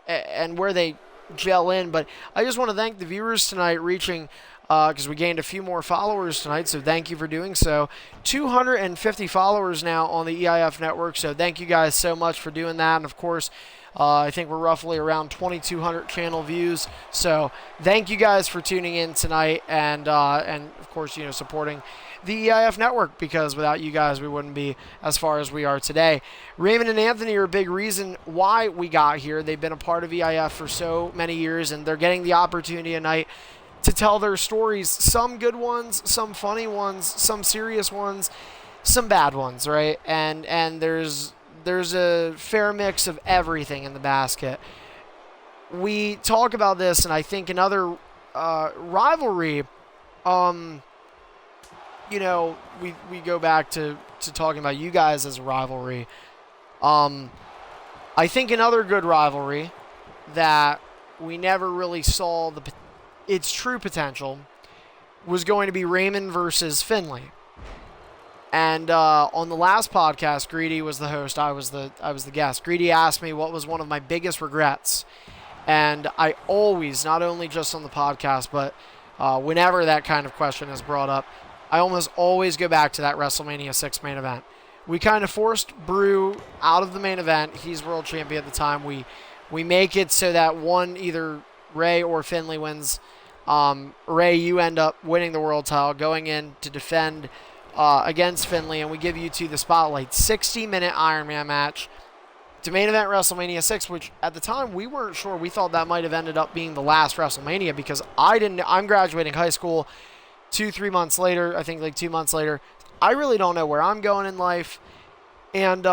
and where they gel in. But I just want to thank the viewers tonight reaching, because we gained a few more followers tonight, so thank you for doing so. 250 followers now on the EIF network, so thank you guys so much for doing that. And, of course, I think we're roughly around 2,200 channel views. So thank you guys for tuning in tonight and of course, supporting the EIF network, because without you guys, we wouldn't be as far as we are today. Raymond and Anthony are a big reason why we got here. They've been a part of EIF for so many years, and they're getting the opportunity tonight to tell their stories. Some good ones, some funny ones, some serious ones, some bad ones, right? And there's a fair mix of everything in the basket. We talk about this, and I think another rivalry, we go back to talking about you guys as a rivalry. I think another good rivalry that we never really saw its true potential was going to be Raymond versus Finley. And on the last podcast, Greedy was the host. I was the guest. Greedy asked me what was one of my biggest regrets, and I always, not only just on the podcast, but whenever that kind of question is brought up, I almost always go back to that WrestleMania 6 main event. We kind of forced Brew out of the main event. He's world champion at the time. We make it so that either Ray or Finley wins. Ray, you end up winning the world title, going in to defend against Finley, and we give you two the spotlight. 60-minute Iron Man match to main event WrestleMania 6, which at the time we weren't sure. We thought that might have ended up being the last WrestleMania, because I'm graduating high school 2-3 months later. I think like 2 months later. I really don't know where I'm going in life, and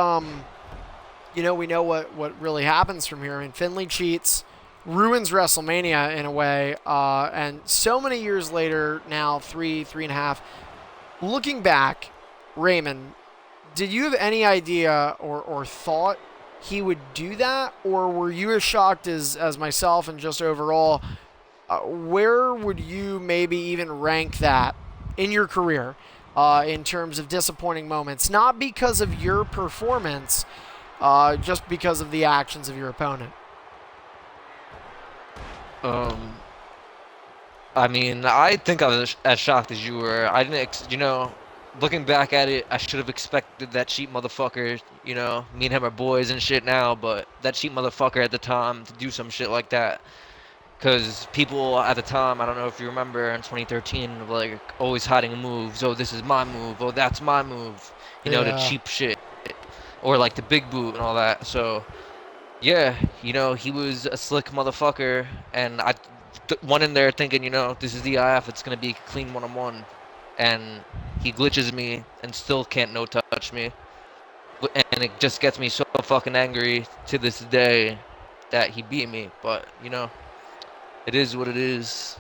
we know what really happens from here. I mean, Finley cheats, ruins WrestleMania in a way, and so many years later now, 3.5. Looking back, Raymond, did you have any idea or thought he would do that, or were you as shocked as myself and just overall? Where would you maybe even rank that in your career in terms of disappointing moments? Not because of your performance, just because of the actions of your opponent. I mean, I think I was as shocked as you were. I didn't, looking back at it, I should have expected that cheap motherfucker, me and him are boys and shit now, but that cheap motherfucker at the time to do some shit like that. Because people at the time, I don't know if you remember, in 2013, like, always hiding moves. Oh, this is my move. Oh, that's my move. The cheap shit. Or, like, the big boot and all that. So, yeah, he was a slick motherfucker. And I went in there thinking, this is the EIF. It's going to be a clean one-on-one. And he glitches me and still can't no-touch me. And it just gets me so fucking angry to this day that he beat me. But, it is what it is.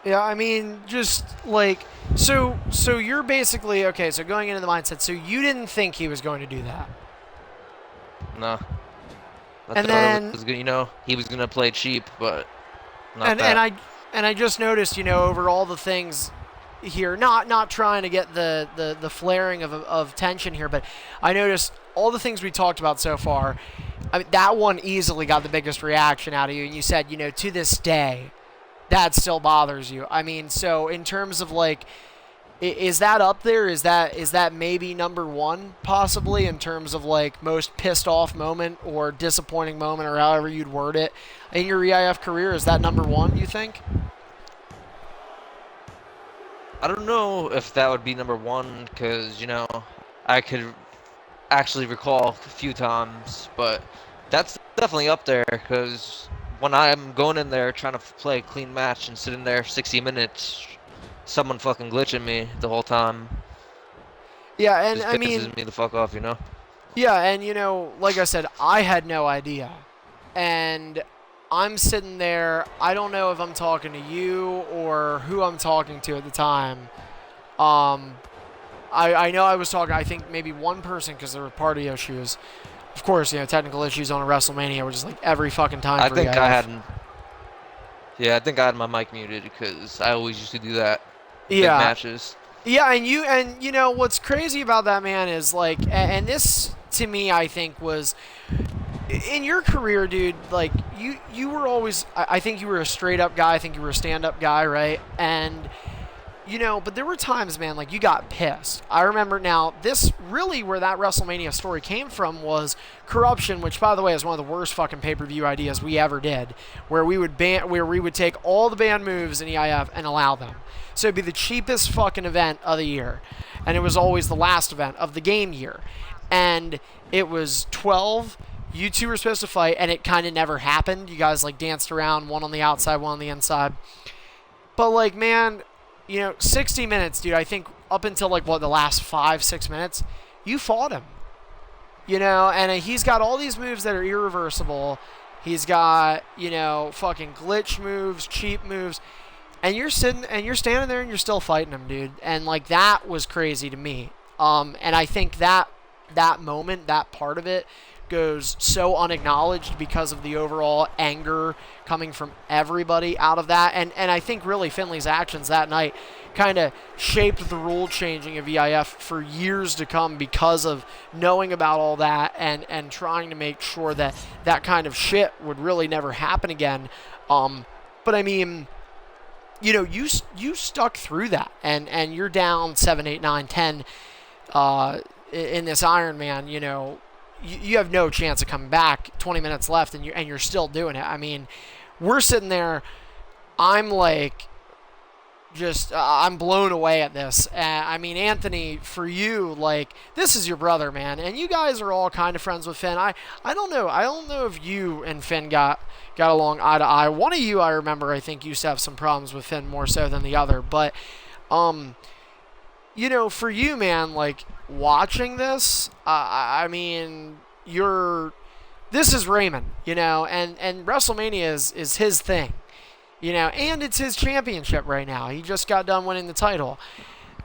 Yeah, I mean, just like so you're basically okay. So going into the mindset, so you didn't think he was going to do that. No. And then was good, he was gonna play cheap, but not and that. I just noticed, over all the things here, not trying to get the flaring of tension here, but I noticed all the things we talked about so far. I mean, that one easily got the biggest reaction out of you, and you said, to this day, that still bothers you. I mean, so in terms of like, is that up there? Is that maybe number one possibly in terms of like most pissed off moment or disappointing moment or however you'd word it in your EIF career? Is that number one, you think? I don't know if that would be number one because, I could actually recall a few times, but that's definitely up there because when I'm going in there trying to play a clean match and sitting there 60 minutes, someone fucking glitching me the whole time. Yeah, and just I mean, pisses me the fuck off, Yeah, and like I said, I had no idea, and I'm sitting there. I don't know if I'm talking to you or who I'm talking to at the time. I know I was talking, I think maybe one person because there were party issues. Of course, technical issues on a WrestleMania, which is like every fucking time. I think I had my mic muted because I always used to do that. Yeah. Big matches. Yeah, and what's crazy about that, man, is like, and this to me, I think was in your career, dude. Like you were always, I think you were a straight up guy. I think you were a stand up guy, right? And but there were times, man, like you got pissed. I remember now, this really where that WrestleMania story came from was Corruption, which, by the way, is one of the worst fucking pay-per-view ideas we ever did, where we would take all the banned moves in EIF and allow them. So it'd be the cheapest fucking event of the year, and it was always the last event of the game year. And it was 12, you two were supposed to fight, and it kind of never happened. You guys, like, danced around, one on the outside, one on the inside. But, like, man, 60 minutes, dude, I think up until, like, the last 5-6 minutes, you fought him. And he's got all these moves that are irreversible. He's got, fucking glitch moves, cheap moves. And you're standing there and you're still fighting him, dude. And, like, that was crazy to me. And I think that moment, that part of it, goes so unacknowledged because of the overall anger coming from everybody out of that. And I think really Finley's actions that night kind of shaped the rule changing of EIF for years to come because of knowing about all that and trying to make sure that that kind of shit would really never happen again. But I mean, you stuck through that and you're down 7, 8, 9, 10 in this Iron Man, you have no chance of coming back. 20 minutes left, and you're still doing it. I mean, we're sitting there. I'm like, I'm blown away at this. I mean, Anthony, for you, like, this is your brother, man, and you guys are all kind of friends with Finn. I don't know. I don't know if you and Finn got along eye to eye. One of you, I remember, I think used to have some problems with Finn more so than the other. But, for you, man, like, watching this, I mean, this is Raymond, and WrestleMania is his thing, and it's his championship right now. He just got done winning the title.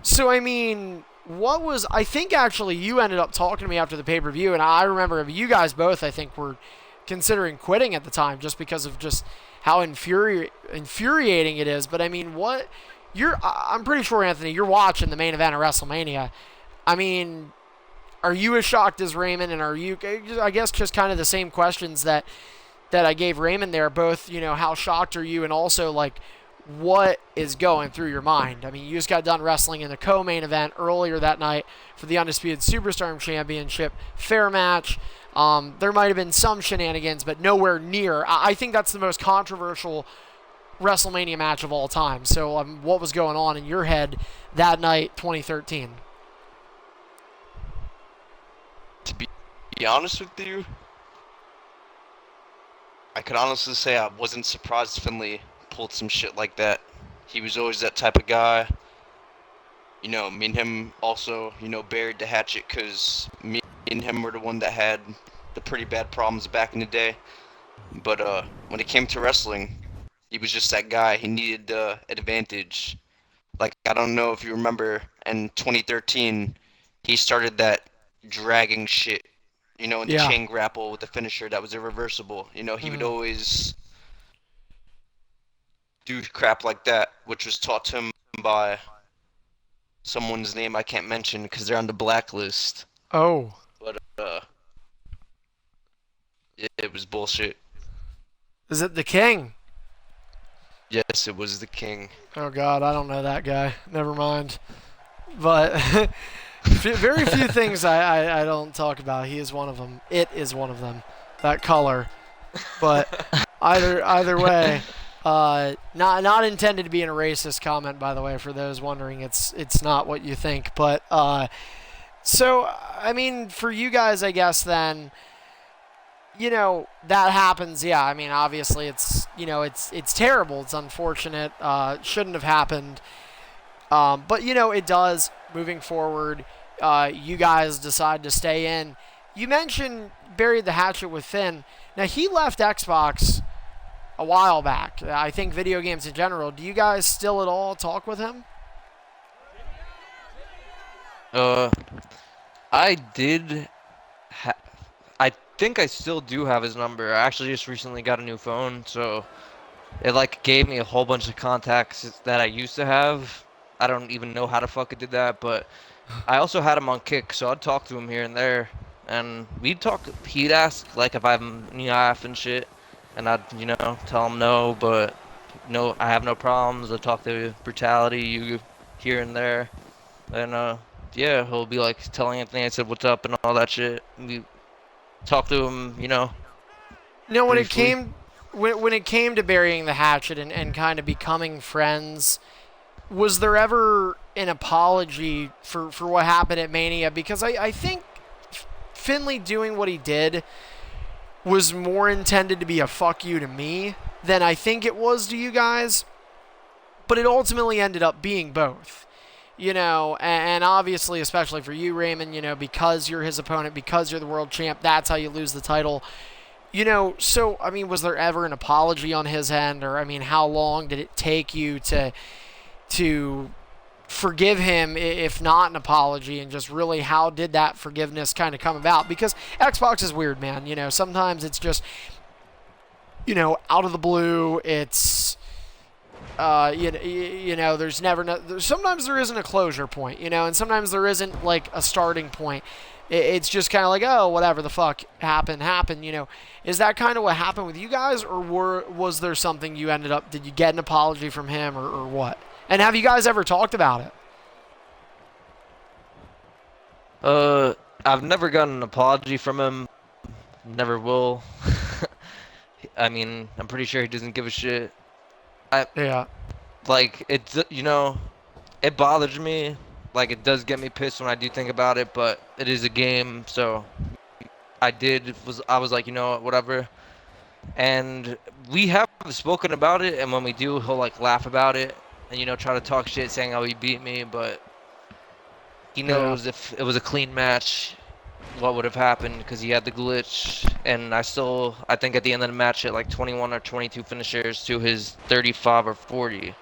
So, I mean, what was, I think actually you ended up talking to me after the pay-per-view, and I remember you guys both, I think, were considering quitting at the time just because of just how infuriating it is. But I mean, I'm pretty sure, Anthony, you're watching the main event of WrestleMania. I mean, are you as shocked as Raymond, and are you, I guess, just kind of the same questions that I gave Raymond there, both, how shocked are you, and also, like, what is going through your mind? I mean, you just got done wrestling in the co-main event earlier that night for the Undisputed Superstar Championship. Fair match. There might have been some shenanigans, but nowhere near. I think that's the most controversial WrestleMania match of all time. So what was going on in your head that night, 2013? To be honest with you, I could honestly say I wasn't surprised Finlay pulled some shit like that. He was always that type of guy. Me and him also, buried the hatchet because me and him were the one that had the pretty bad problems back in the day. But when it came to wrestling, he was just that guy. He needed the advantage. Like, I don't know if you remember, in 2013, he started that dragging shit, in the chain grapple with the finisher that was irreversible. He would always do crap like that, which was taught to him by someone's name I can't mention because they're on the blacklist. Oh. But it was bullshit. Is it the King? Yes, it was the King. Oh God, I don't know that guy. Never mind. But very few things I don't talk about. He is one of them. It is one of them. That color. But either way. Not intended to be a racist comment, by the way, for those wondering. It's not what you think. But so I mean, for you guys, I guess then, that happens. Yeah, I mean, obviously it's it's terrible. It's unfortunate. Shouldn't have happened. But it does. Moving forward, you guys decide to stay in. You mentioned buried the hatchet with Finn. Now he left Xbox a while back. I think video games in general. Do you guys still at all talk with him? I did. I think I still do have his number. I actually just recently got a new phone, so it like gave me a whole bunch of contacts that I used to have. I don't even know how the fuck it did that, but I also had him on Kick, so I'd talk to him here and there, and we'd talk. He'd ask like if I'm in EIF and shit. And I'd, tell him no, but no, I have no problems. I talk to Brutality, you here and there. And, yeah, he'll be, like, telling Anthony I said what's up and all that shit. We talk to him, No, when it came to burying the hatchet and kind of becoming friends, was there ever an apology for what happened at Mania? Because I think Finlay doing what he did was more intended to be a fuck you to me than I think it was to you guys. But it ultimately ended up being both. And obviously, especially for you, Raymond, because you're his opponent, because you're the world champ, that's how you lose the title. So, I mean, was there ever an apology on his end? Or, I mean, how long did it take you to forgive him, if not an apology, and just really how did that forgiveness kind of come about? Because Xbox is weird, man. Sometimes it's just, out of the blue. It's, there's never, sometimes there isn't a closure point, and sometimes there isn't like a starting point. It's just kind of like, oh, whatever the fuck happened. Is that kind of what happened with you guys, or was there something did you get an apology from him or what? And have you guys ever talked about it? I've never gotten an apology from him. Never will. I mean, I'm pretty sure he doesn't give a shit. Yeah. Like, it's, it bothers me. Like, it does get me pissed when I do think about it, but it is a game, so I was like, whatever. And we have spoken about it, and when we do, he'll, like, laugh about it and, try to talk shit saying how he beat me, but he knows if it was a clean match, what would have happened, because he had the glitch, and I think at the end of the match, hit like 21 or 22 finishers to his 35 or 40.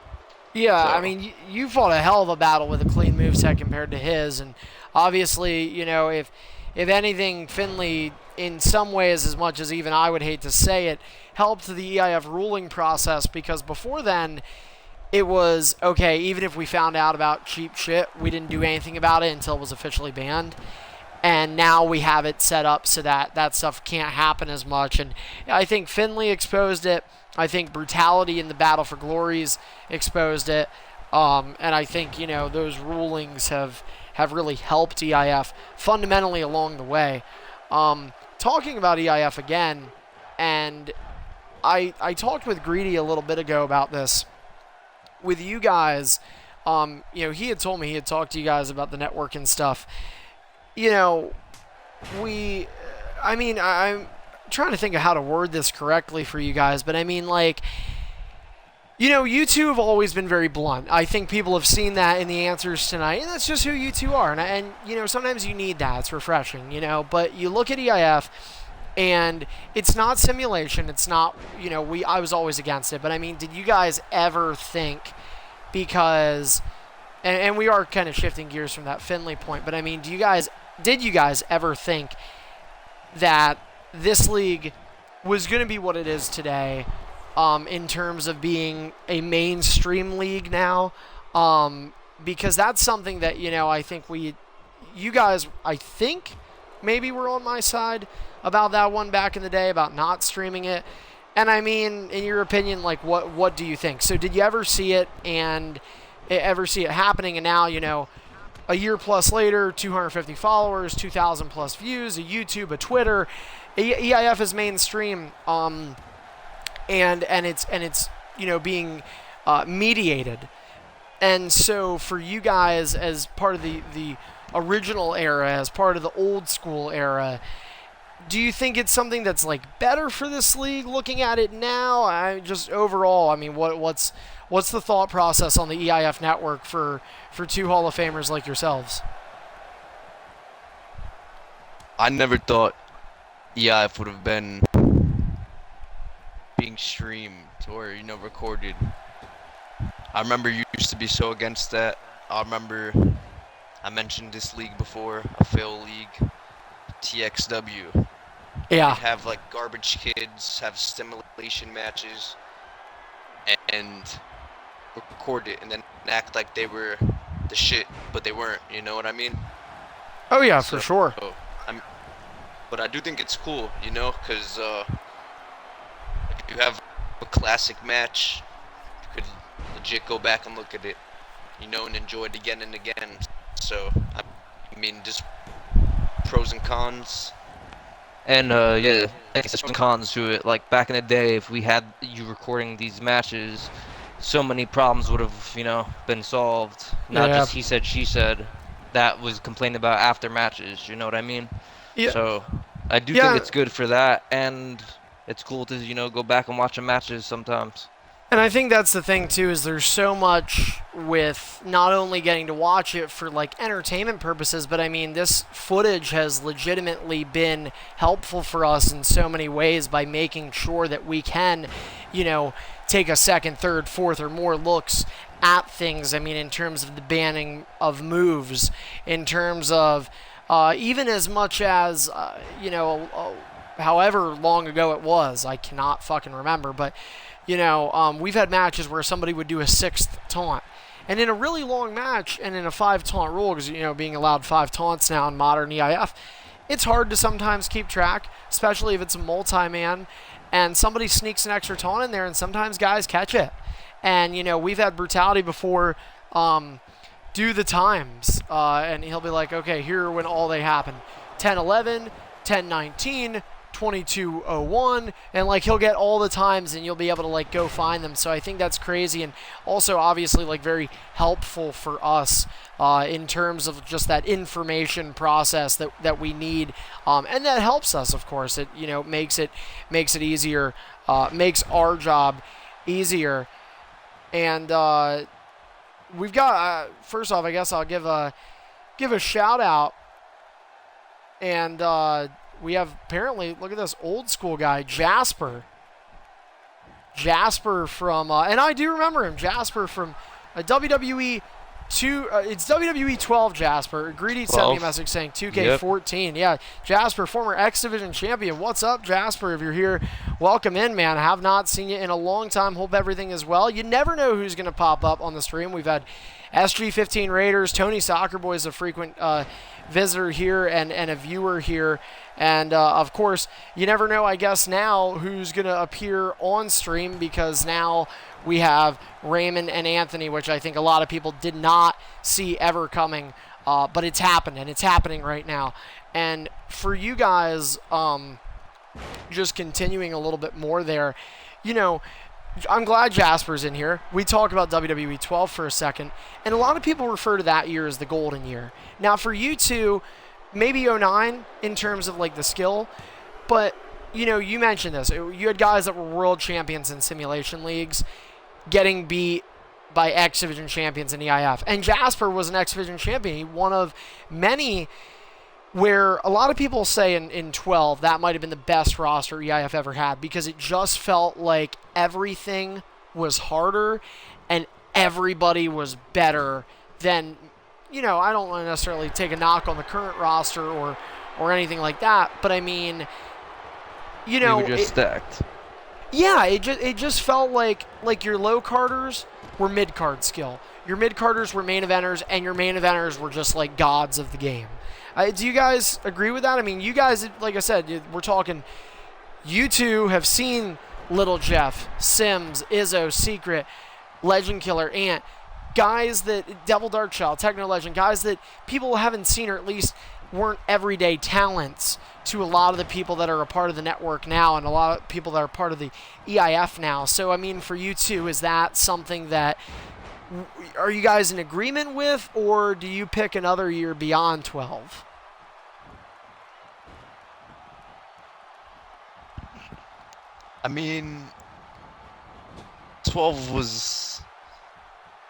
Yeah, So I mean, you fought a hell of a battle with a clean moveset compared to his, and obviously, if anything, Finley, in some ways, as much as even I would hate to say it, helped the EIF ruling process, because before then, it was, okay, even if we found out about cheap shit, we didn't do anything about it until it was officially banned. And now we have it set up so that that stuff can't happen as much. And I think Finley exposed it. I think Brutality in the Battle for Glories exposed it. And I think, those rulings have really helped EIF fundamentally along the way. Talking about EIF again, and I talked with Greedy a little bit ago about this. With you guys, he had told me he had talked to you guys about the network and stuff. I'm trying to think of how to word this correctly for you guys, but you two have always been very blunt. I think people have seen that in the answers tonight, and that's just who you two are. And sometimes you need that. It's refreshing, But you look at EIF, and it's not simulation. It's not, I was always against it. But, did you guys ever think, because, and we are kind of shifting gears from that Finley point, but, did you guys ever think that this league was going to be what it is today, in terms of being a mainstream league now? Because that's something that, I think you guys, I think, maybe were on my side about that one back in the day, about not streaming it. And in your opinion, what do you think? So did you ever see it happening? And now, a year plus later, 250 followers, 2,000 plus views, a YouTube, a Twitter, EIF is mainstream, and it's being mediated. And so for you guys, as part of the original era, as part of the old school era, do you think it's something that's better for this league looking at it now? Just overall, what's the thought process on the EIF network for two Hall of Famers like yourselves? I never thought EIF would have been being streamed or recorded. I remember you used to be so against that. I remember I mentioned this league before, a fail league, TXW. Yeah. They'd have garbage kids, have stimulation matches, and record it, and then act like they were the shit, but they weren't. You know what I mean? Oh yeah, for sure. But I do think it's cool, because if you have a classic match, you could legit go back and look at it, and enjoy it again and again. So just pros and cons. And I guess there's some cons to it. Back in the day, if we had you recording these matches, so many problems would have, been solved. Not just he said, she said. That was complained about after matches. You know what I mean? Yeah. So I do think it's good for that, and it's cool to go back and watch the matches sometimes. And I think that's the thing too, is there's so much with not only getting to watch it for entertainment purposes, but this footage has legitimately been helpful for us in so many ways by making sure that we can, take a second, third, fourth, or more looks at things. In terms of the banning of moves, in terms of even as much as, however long ago it was, I cannot fucking remember, but we've had matches where somebody would do a 6th taunt. And in a really long match, and in a 5 taunt rule, because, being allowed 5 taunts now in modern EIF, it's hard to sometimes keep track, especially if it's a multi-man, and somebody sneaks an extra taunt in there, and sometimes guys catch it. And, we've had Brutality before do the times, and he'll be like, okay, here are when all they happen. 10-11, 10-19, 2201, and he'll get all the times, and you'll be able to go find them. So I think that's crazy, and also obviously very helpful for us in terms of just that information process that we need, and that helps us, of course. It makes it easier, makes our job easier. And we've got first off, I guess I'll give a shout out, and we have, apparently, look at this, old school guy, Jasper from, and I do remember him, Jasper from WWE it's WWE 12, Jasper. Greedy sent me a 12? message saying 2K14. Yeah, Jasper, former X Division champion. What's up, Jasper? If you're here, welcome in, man. I have not seen you in a long time. Hope everything is well. You never know who's going to pop up on the stream. We've had SG15 Raiders. Tony Soccer Boy is a frequent visitor here and a viewer here. And, of course, you never know, I guess, now who's going to appear on stream, because now we have Raymond and Anthony, which I think a lot of people did not see ever coming. But it's happened, and it's happening right now. And for you guys, just continuing a little bit more there, you know, I'm glad Jasper's in here. We talk about WWE 12 for a second, and a lot of people refer to that year as the golden year. Now, for you two, maybe 09 in terms of like the skill, but you know, you mentioned this. You had guys that were world champions in simulation leagues getting beat by X Division champions in EIF. And Jasper was an X Division champion. He one of many where a lot of people say in 12 that might have been the best roster EIF ever had, because it just felt like everything was harder and everybody was better than, you know, I don't want to necessarily take a knock on the current roster or anything like that, but I mean, you know, we were just stacked. Yeah, it just felt like your low carders were mid card skill, your mid carders were main eventers, and your main eventers were just like gods of the game. Do you guys agree with that? I mean, you guys, like I said, we're talking. You two have seen Little Jeff, Sims, Izzo, Secret, Legend Killer, Ant, guys that Devil Darkchild, Techno Legend, guys that people haven't seen, or at least weren't everyday talents to a lot of the people that are a part of the network now, and a lot of people that are part of the EIF now. So, I mean, for you two, is that something that are you guys in agreement with, or do you pick another year beyond 12? I mean, 12 was,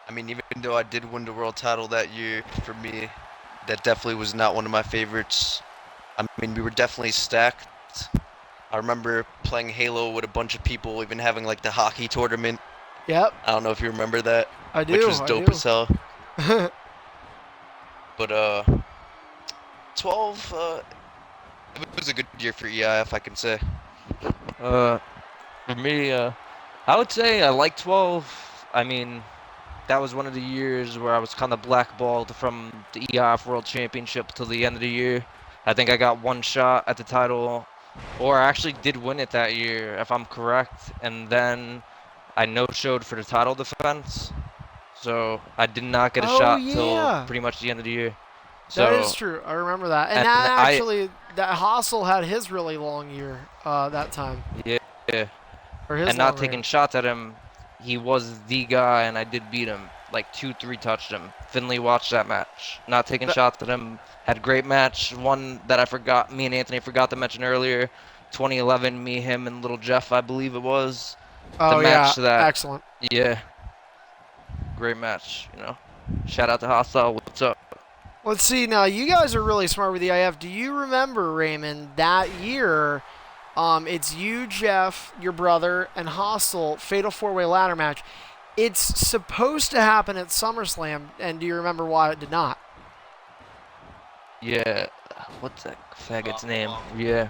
I mean, even though I did win the world title that year, for me, that definitely was not one of my favorites. I mean, we were definitely stacked. I remember playing Halo with a bunch of people, even having like the hockey tournament. Yep. I don't know if you remember that. I do. Which was dope as hell. But 12, it was a good year for EIF, I can say. For me, I would say I like 12. I mean, that was one of the years where I was kind of blackballed from the EIF World Championship till the end of the year. I think I got one shot at the title, or I actually did win it that year, if I'm correct. And then I no-showed for the title defense, so I did not get a shot till pretty much the end of the year. So, that is true. I remember that. And that actually, that Hostel had his really long year that time. Yeah. Or his and not taking shots at him, he was the guy, and I did beat him. Like 2-3 touched him. Finley watched that match. Not taking shots at him. Had a great match. One that I forgot, me and Anthony forgot to mention earlier. 2011, me, him, and Little Jeff, I believe it was. Oh, the match yeah. Excellent. Yeah. Great match, you know. Shout out to Hostile. What's up? Let's see. Now, you guys are really smart with the IF. Do you remember, Raymond, that year, it's you, Jeff, your brother, and Hostile, Fatal 4-Way Ladder match. It's supposed to happen at SummerSlam, and do you remember why it did not? Yeah. What's that faggot's name? Yeah.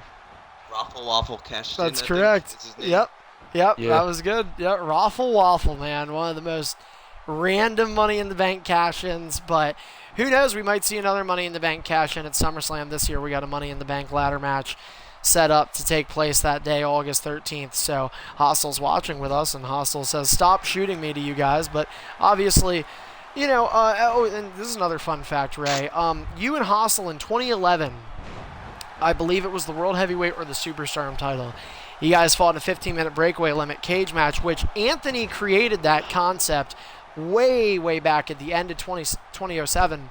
Raffle Waffle cashed That's in, correct. Yep. Yeah. That was good. Yep. Raffle Waffle, man. One of the most random Money in the Bank cash-ins, but who knows? We might see another Money in the Bank cash-in at SummerSlam this year. We got a Money in the Bank ladder match set up to take place that day, August 13th. So Hostle's watching with us, and Hostel says, "Stop shooting me," to you guys. But obviously, you know, and this is another fun fact, Ray. You and Hostel in 2011, I believe it was the World Heavyweight or the Superstardom title, you guys fought in a 15-minute breakaway limit cage match, which Anthony created that concept way back at the end of 2007.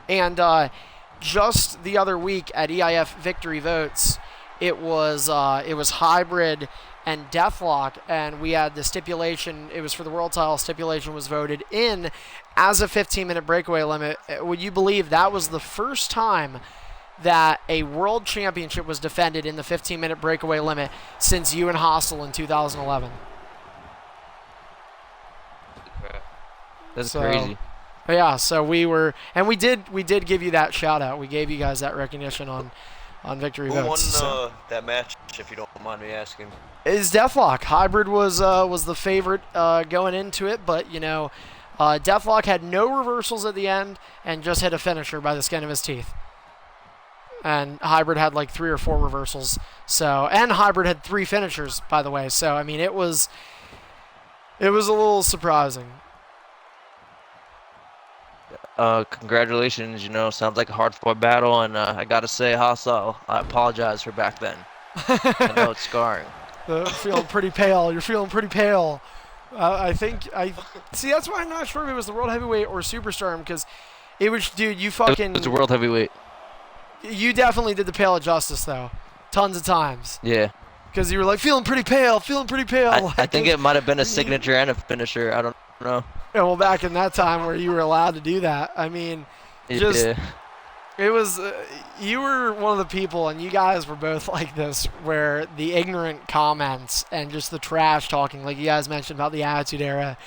And just the other week at EIF Victory Votes, it was Hybrid and Deathlock, and we had the stipulation. It was for the world title. Stipulation was voted in as a 15-minute breakaway limit. Would you believe that was the first time that a world championship was defended in the 15-minute breakaway limit since you and Hostel in 2011? That's So, crazy. Yeah, so we did give you that shout out. We gave you guys that recognition on Victory Who won Votes. So. that match, if you don't mind me asking? Is Deathlock. Hybrid was the favorite going into it, but Deathlock had no reversals at the end and just hit a finisher by the skin of his teeth. And Hybrid had like 3 or 4 reversals. So, and Hybrid had 3 finishers, by the way. So I mean, it was a little surprising. Congratulations. Sounds like a hard-fought battle, and I gotta say, Hostile, I apologize for back then. I know it's scarring. Feeling pretty pale. You're feeling pretty pale. I see. That's why I'm not sure if it was the World Heavyweight or Superstar, because it was, dude. You fucking. It's a World Heavyweight. You definitely did the pale of justice, though, tons of times. Yeah. Because you were like feeling pretty pale. I think it might have been a signature and a finisher. I don't know. Yeah, well, back in that time where you were allowed to do that, I mean, just Yeah. it was. You were one of the people, and you guys were both like this, where the ignorant comments and just the trash talking, like you guys mentioned about the Attitude Era,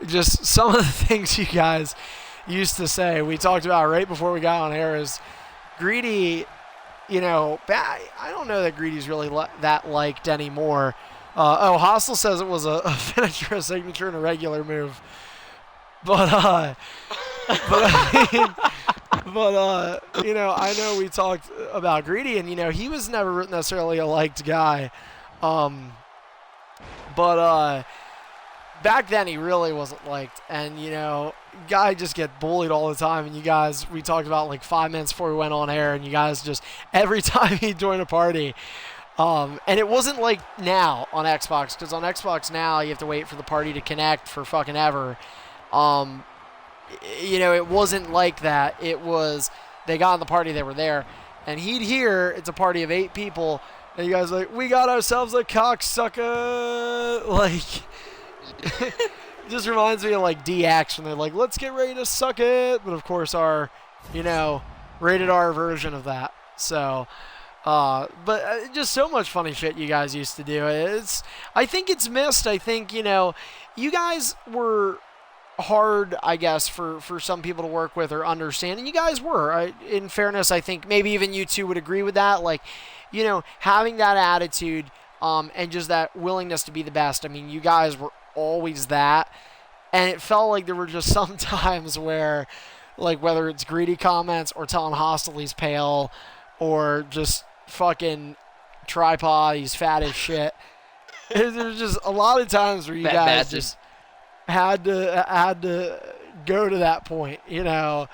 just some of the things you guys used to say. We talked about right before we got on air is Greedy. I don't know that Greedy's really that liked anymore. Hostile says it was a finisher, a signature, and a regular move. But I know we talked about Greedy, and he was never necessarily a liked guy. But back then he really wasn't liked, and guy just get bullied all the time. And we talked about like 5 minutes before we went on air, and you guys just every time he'd join a party. And it wasn't like now on Xbox, because on Xbox now you have to wait for the party to connect for fucking ever. It wasn't like that. It was they got in the party, they were there, and he'd hear it's a party of 8 people, and you guys are like, we got ourselves a cocksucker. Like, just reminds me of like DX when they're like, let's get ready to suck it. But of course, our rated R version of that. So. Just so much funny shit you guys used to do. I think it's missed. I think, you guys were hard, I guess, for some people to work with or understand. And you guys were. In fairness, I think maybe even you two would agree with that. Like, having that attitude and just that willingness to be the best. I mean, you guys were always that. And it felt like there were just some times where, like, whether it's Greedy comments or telling Hostile he's pale or just fucking tripod, he's fat as shit. There's just a lot of times where you guys just had to go to that point, I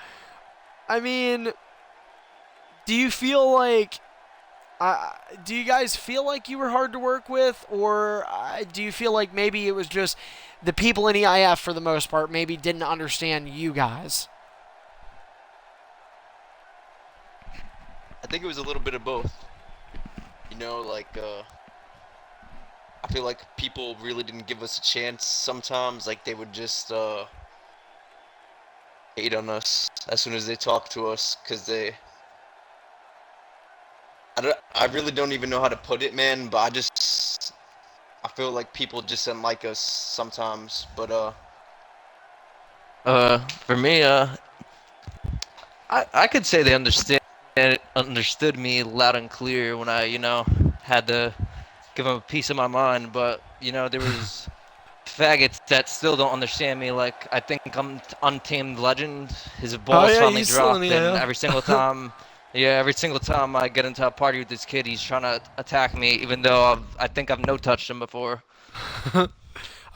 mean, do you feel like do you guys feel like you were hard to work with, or do you feel like maybe it was just the people in EIF for the most part maybe didn't understand you guys? I think it was a little bit of both. I feel like people really didn't give us a chance sometimes. Like, they would just hate on us as soon as they talked to us, because I really don't even know how to put it, man, but I feel like people just didn't like us sometimes. But for me, I could say they understood me loud and clear when I, had to give them a piece of my mind. But, there was faggots that still don't understand me. Like, I think I'm Untamed Legend. His balls finally dropped, and every single time, every single time I get into a party with this kid, he's trying to attack me, even though I think I've no-touched him before.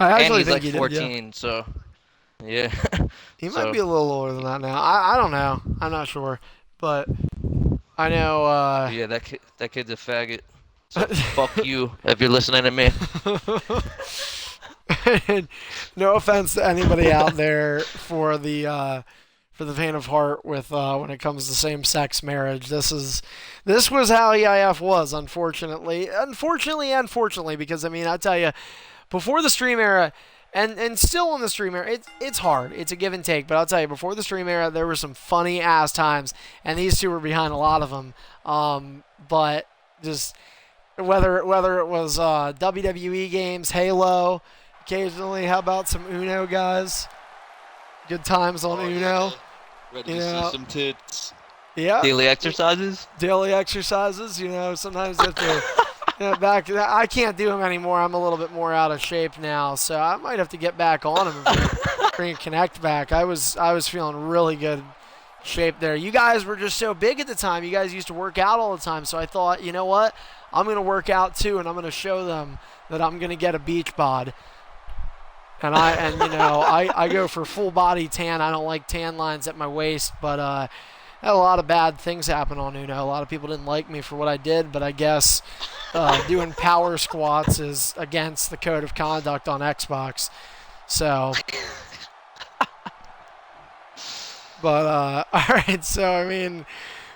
And he's like 14, so, yeah. He might be a little older than that now. I don't know. I'm not sure. But I know. Yeah, that kid's a faggot. So fuck you if you're listening to me. No offense to anybody out there for the faint of heart with when it comes to same-sex marriage. This was how EIF was, unfortunately, because I mean, I tell you, before the stream era. And still in the stream era, it's hard. It's a give and take. But I'll tell you, before the stream era, there were some funny-ass times, and these two were behind a lot of them. But just whether it was WWE games, Halo, occasionally, how about some Uno, guys? Good times on Uno. Ready You to know. see some tits. Yeah. Daily exercises? Daily exercises. Sometimes you have to. I can't do them anymore. I'm a little bit more out of shape now, so I might have to get back on them and bring Connect back. I was feeling really good shape there. You guys were just so big at the time. You guys used to work out all the time, so I thought, you know what? I'm going to work out too, and I'm going to show them that I'm going to get a beach bod. And I go for full body tan. I don't like tan lines at my waist, but had a lot of bad things happen on Uno. A lot of people didn't like me for what I did, but I guess doing power squats is against the code of conduct on Xbox. So, but all right. So I mean,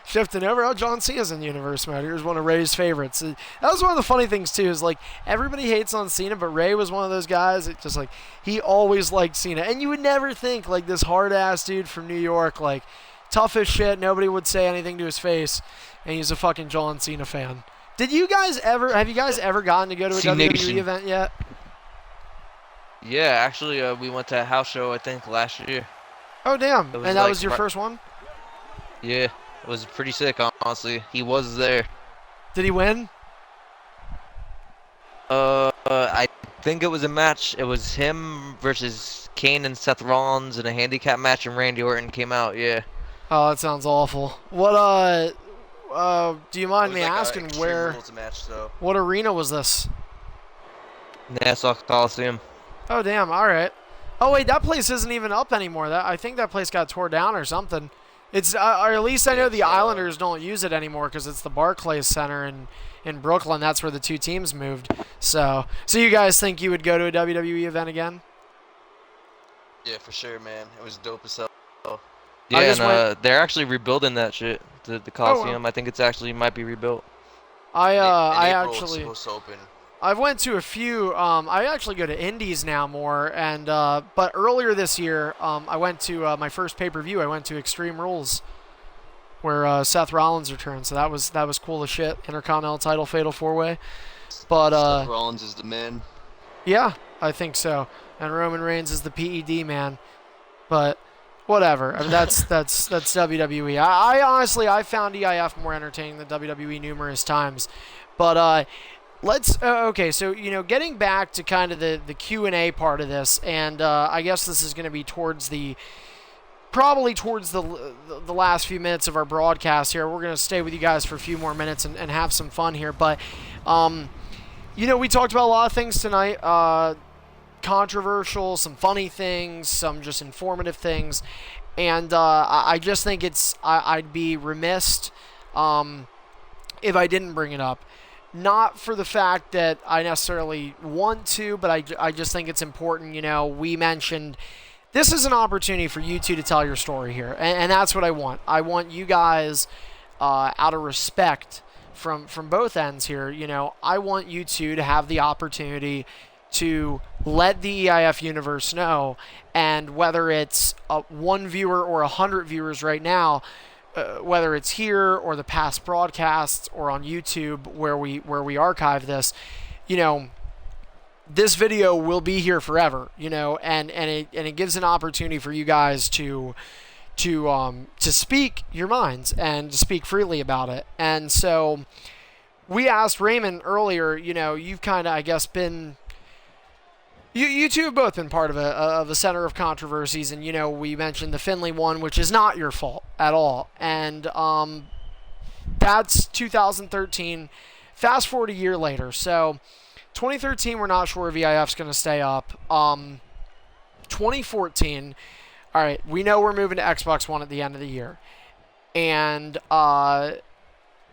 shifting over, John Cena's in Universe Mode. He was one of Ray's favorites. That was one of the funny things too. Is like everybody hates on Cena, but Ray was one of those guys that just like he always liked Cena, and you would never think like this hard ass dude from New York, like tough as shit. Nobody would say anything to his face, and he's a fucking John Cena fan. Have you guys ever gotten to go to a WWE event yet? Yeah, actually, we went to a house show, I think, last year. Oh, damn. And that was your first one? Yeah, it was pretty sick, honestly. He was there. Did he win? I think it was a match. It was him versus Kane and Seth Rollins in a handicap match, and Randy Orton came out, yeah. Oh, that sounds awful. What, do you mind me asking where? Match, what arena was this? Nassau Coliseum. Oh, damn. All right. Oh, wait, that place isn't even up anymore. I think that place got tore down or something. It's, or at least I know the Islanders don't use it anymore because it's the Barclays Center in Brooklyn. That's where the two teams moved. So you guys think you would go to a WWE event again? Yeah, for sure, man. It was dope as hell. Yeah, and they're actually rebuilding that shit, the Coliseum. Oh, wow. I think it's actually might be rebuilt. I April, actually it's supposed to open. I've went to a few. I actually go to indies now more, and but earlier this year, I went to my first pay-per-view. I went to Extreme Rules, where Seth Rollins returned. So that was cool as shit. Intercontinental title Fatal 4-Way. But Seth Rollins is the man. Yeah, I think so. And Roman Reigns is the PED man. But whatever. I mean, that's WWE. I honestly found EIF more entertaining than WWE numerous times. But let's okay. So getting back to kind of the Q&A part of this, and I guess this is going to be probably towards the last few minutes of our broadcast here. We're going to stay with you guys for a few more minutes and have some fun here. But we talked about a lot of things tonight. Controversial, some funny things, some just informative things, and I just think I'd be remiss if I didn't bring it up. Not for the fact that I necessarily want to, but I just think it's important. We mentioned this is an opportunity for you two to tell your story here, and that's what I want. I want you guys, out of respect from both ends here, I want you two to have the opportunity to let the EIF universe know, and whether it's one viewer or 100 viewers right now, whether it's here or the past broadcasts or on YouTube where we archive this, this video will be here forever, and it gives an opportunity for you guys to speak your minds and to speak freely about it. And so we asked Raymond earlier, you've kind of, I guess, been. You two have both been part of a center of controversies, and we mentioned the Finley one, which is not your fault at all, and that's 2013. Fast forward a year later, so 2013 we're not sure if EIF's going to stay up. 2014, all right, we know we're moving to Xbox One at the end of the year, and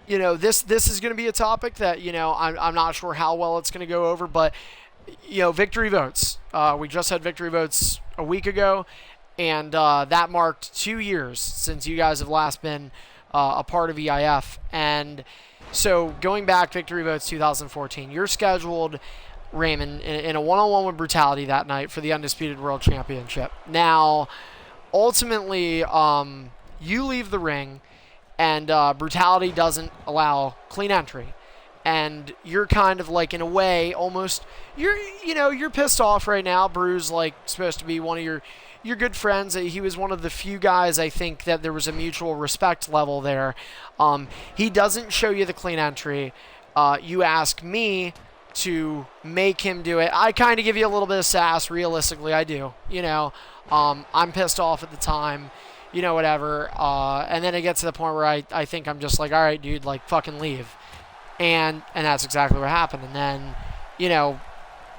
this is going to be a topic that I'm not sure how well it's going to go over, but. Victory votes. We just had victory votes a week ago, and that marked 2 years since you guys have last been a part of EIF. And so going back, victory votes 2014. You're scheduled, Raymond, in a one-on-one with Brutality that night for the Undisputed World Championship. Now, ultimately, you leave the ring, and Brutality doesn't allow clean entry. and you're kind of like, in a way, almost, you're pissed off right now. Brew's like supposed to be one of your good friends. He was one of the few guys, I think, that there was a mutual respect level there. He doesn't show you the clean entry. You ask me to make him do it. I kind of give you a little bit of sass. Realistically, I do. I'm pissed off at the time. Whatever. And then it gets to the point where I think I'm just like, all right, dude, like, fucking leave. And that's exactly what happened. And then,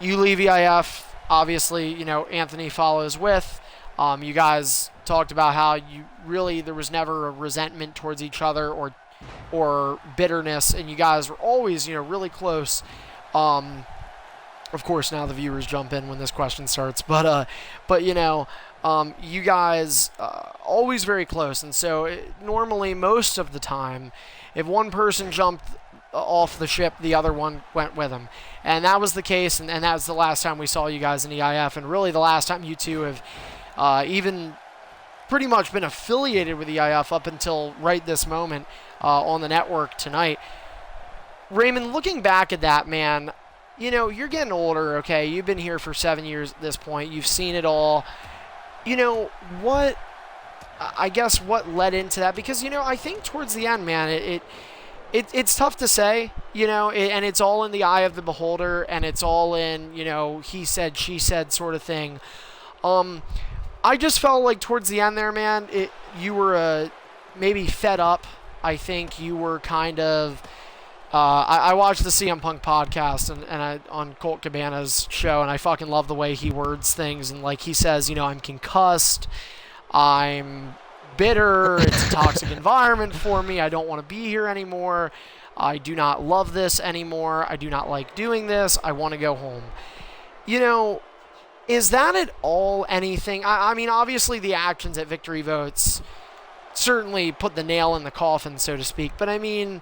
you leave EIF. Obviously, Anthony follows with. You guys talked about how there was never a resentment towards each other or bitterness, and you guys were always, really close. Of course, now the viewers jump in when this question starts, but you guys always very close, and so normally most of the time, if one person jumped off the ship, the other one went with him, and that was the case, and that was the last time we saw you guys in EIF, and really the last time you two have even pretty much been affiliated with EIF up until right this moment on the network tonight. Raymond, looking back at that, man, you're getting older, okay? You've been here for 7 years at this point. You've seen it all. What led into that? Because, I think towards the end, man, it's tough to say, and it's all in the eye of the beholder, and it's all in, he said, she said sort of thing. I just felt like towards the end there, man, you were maybe fed up. I think you were kind of... I watched the CM Punk podcast and on Colt Cabana's show, and I fucking love the way he words things. And like he says, I'm concussed, I'm bitter, it's a toxic environment for me, I don't want to be here anymore, I do not love this anymore, I do not like doing this, I want to go home. Is that at all anything? I mean, obviously the actions at Victory Votes certainly put the nail in the coffin, so to speak. But I mean,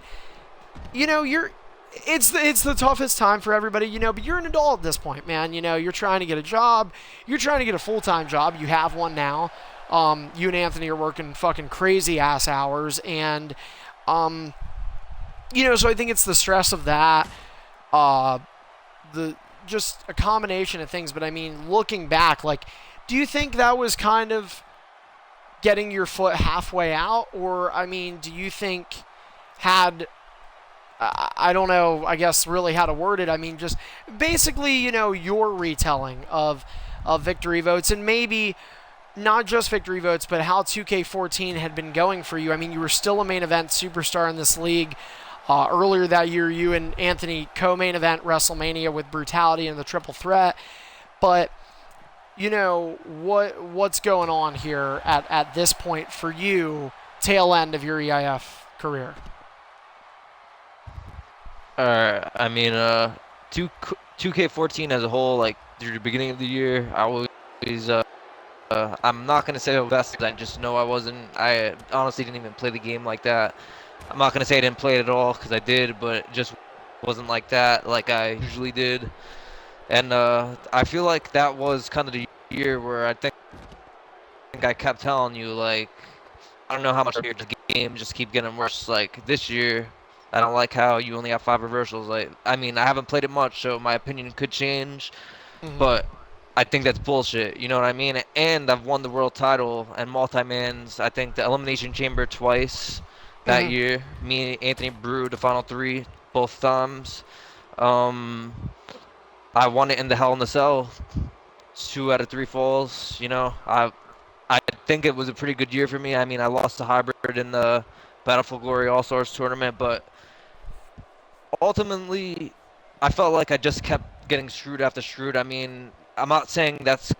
it's the toughest time for everybody, but you're an adult at this point, man. You're trying to get a job. You're trying to get a full-time job. You have one now. You and Anthony are working fucking crazy-ass hours. And, so I think it's the stress of that, just a combination of things. But I mean, looking back, like, do you think that was kind of getting your foot halfway out? Or, I mean, do you think I don't know, I guess, really how to word it. I mean, just basically, your retelling of Victory Votes, and maybe not just Victory Votes, but how 2K14 had been going for you. I mean, you were still a main event superstar in this league. Earlier that year, you and Anthony co-main event WrestleMania with Brutality and the Triple Threat. But, what's going on here at this point for you, tail end of your EIF career? I mean, 2K14 as a whole, like, through the beginning of the year, I always, I'm not going to say I was best, because I just know I honestly didn't even play the game like that. I'm not going to say I didn't play it at all, because I did, but it just wasn't like that, like I usually did. And I feel like that was kind of the year where I think I kept telling you, like, I don't know how much the game just keep getting worse. Like, this year, I don't like how you only have 5 reversals. Like, I mean, I haven't played it much, so my opinion could change, but I think that's bullshit. You know what I mean? And I've won the world title and multi-mans. I think the Elimination Chamber twice that year. Me and Anthony Brew, the final 3, both times. I won it in the Hell in the Cell, 2 out of 3 falls. I think it was a pretty good year for me. I mean, I lost the hybrid in the Battle for Glory All-Stars tournament, but ultimately, I felt like I just kept getting screwed after screwed. I mean, I'm not saying that's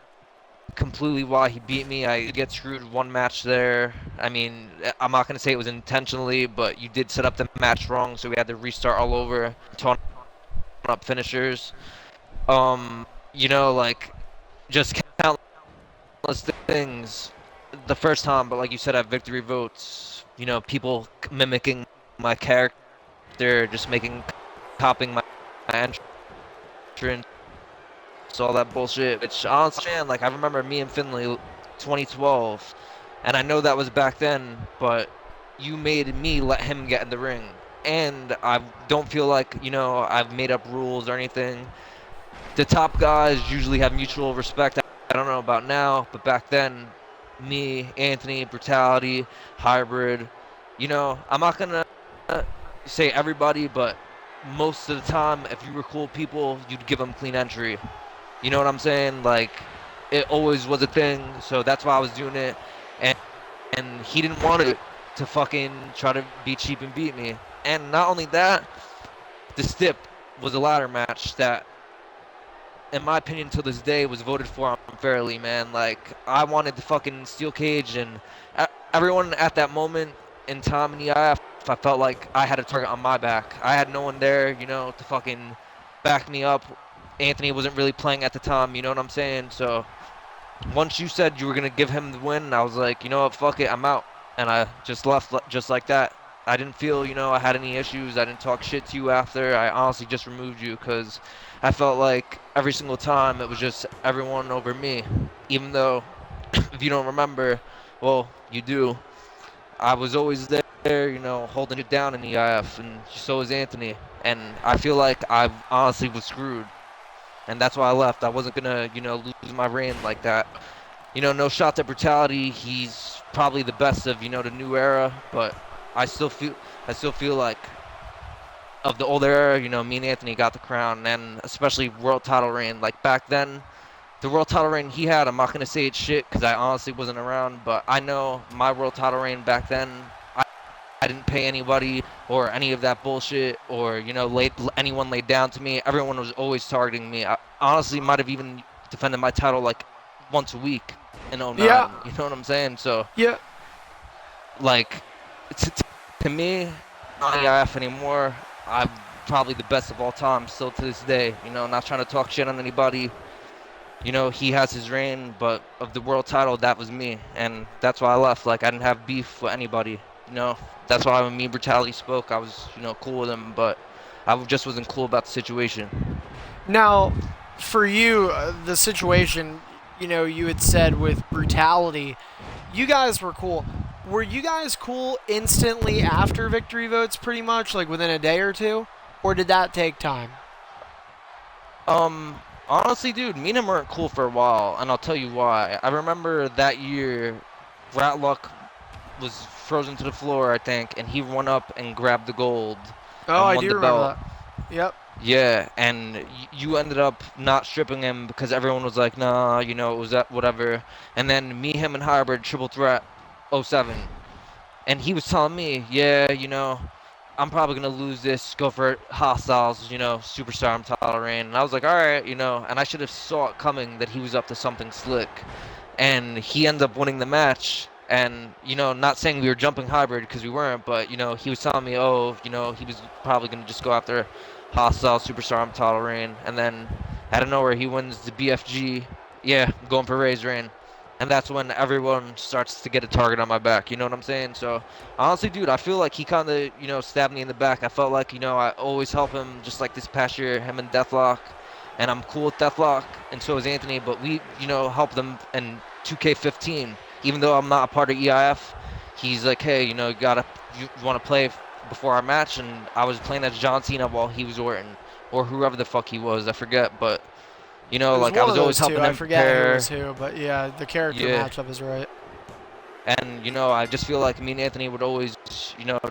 completely why he beat me. I did get screwed one match there. I mean, I'm not going to say it was intentionally, but you did set up the match wrong, so we had to restart all over, turn up finishers. Like, just countless things the first time, but like you said, at Victory Votes, people mimicking my character, just copying my entrance, all that bullshit. Which honestly, man, like, I remember me and Finley 2012, and I know that was back then, but you made me let him get in the ring. and I don't feel like, I've made up rules or anything. The top guys usually have mutual respect. I don't know about now, but back then, me, Anthony, Brutality, Hybrid, I'm not going to say everybody, but most of the time, if you were cool people, you'd give them clean entry. You know what I'm saying? Like, it always was a thing, so that's why I was doing it. And he didn't want it to fucking try to be cheap and beat me. And not only that, the Stip was a ladder match that, in my opinion, to this day, was voted for unfairly, man. Like, I wanted the fucking steel cage, and everyone at that moment in time in EIF, I felt like I had a target on my back. I had no one there, to fucking back me up. Anthony wasn't really playing at the time, you know what I'm saying? So once you said you were going to give him the win, I was like, you know what, fuck it, I'm out. And I just left just like that. I didn't feel, I had any issues. I didn't talk shit to you after. I honestly just removed you because I felt like every single time it was just everyone over me. Even though, if you don't remember, well, you do, I was always there, holding it down in the EIF, and so was Anthony. And I feel like I honestly was screwed. And that's why I left. I wasn't going to, lose my reign like that. No shot at Brutality. He's probably the best of, the new era, but I still feel like of the older era, me and Anthony got the crown, and especially world title reign. Like back then, the world title reign he had, I'm not going to say it's shit because I honestly wasn't around, but I know my world title reign back then, I didn't pay anybody or any of that bullshit or, anyone laid down to me. Everyone was always targeting me. I honestly might have even defended my title like once a week in 09. Yeah. You know what I'm saying? So, Yeah. like, to me, not EIF anymore. I'm probably the best of all time still to this day. Not trying to talk shit on anybody. He has his reign, but of the world title, that was me. And that's why I left. Like, I didn't have beef with anybody. That's why when me and Brutality spoke, I was, cool with him, but I just wasn't cool about the situation. Now, for you, the situation, you had said with Brutality, you guys were cool. Were you guys cool instantly after victory votes, pretty much, like within a day or two? Or did that take time? Honestly, dude, me and him weren't cool for a while, and I'll tell you why. I remember that year, Ratluck was frozen to the floor, I think, and he went up and grabbed the gold. Oh, I do the remember belt. that. Yep. Yeah, and you ended up not stripping him because everyone was like, nah, it was that whatever. And then me, him, and Hybrid triple threat 07. And he was telling me, yeah, I'm probably going to lose this, go for hostiles, superstar title reign. And I was like, all right, and I should have saw it coming that he was up to something slick. And he ended up winning the match. And, not saying we were jumping Hybrid because we weren't, but, he was telling me, he was probably going to just go after hostile superstar title reign. And then out of nowhere, he wins the BFG. Yeah, going for Ray's reign. And that's when everyone starts to get a target on my back. You know what I'm saying? So, honestly, dude, I feel like he kind of, stabbed me in the back. I felt like, I always help him, just like this past year, him and Deathlock. And I'm cool with Deathlock, and so is Anthony. But we, help them in 2K15. Even though I'm not a part of EIF, he's like, hey, you want to play before our match? And I was playing as John Cena while he was Orton, or whoever the fuck he was, I forget. But, like I was always helping him I forget prepare. who was who, but yeah, the character matchup is right. And, I just feel like me and Anthony would always,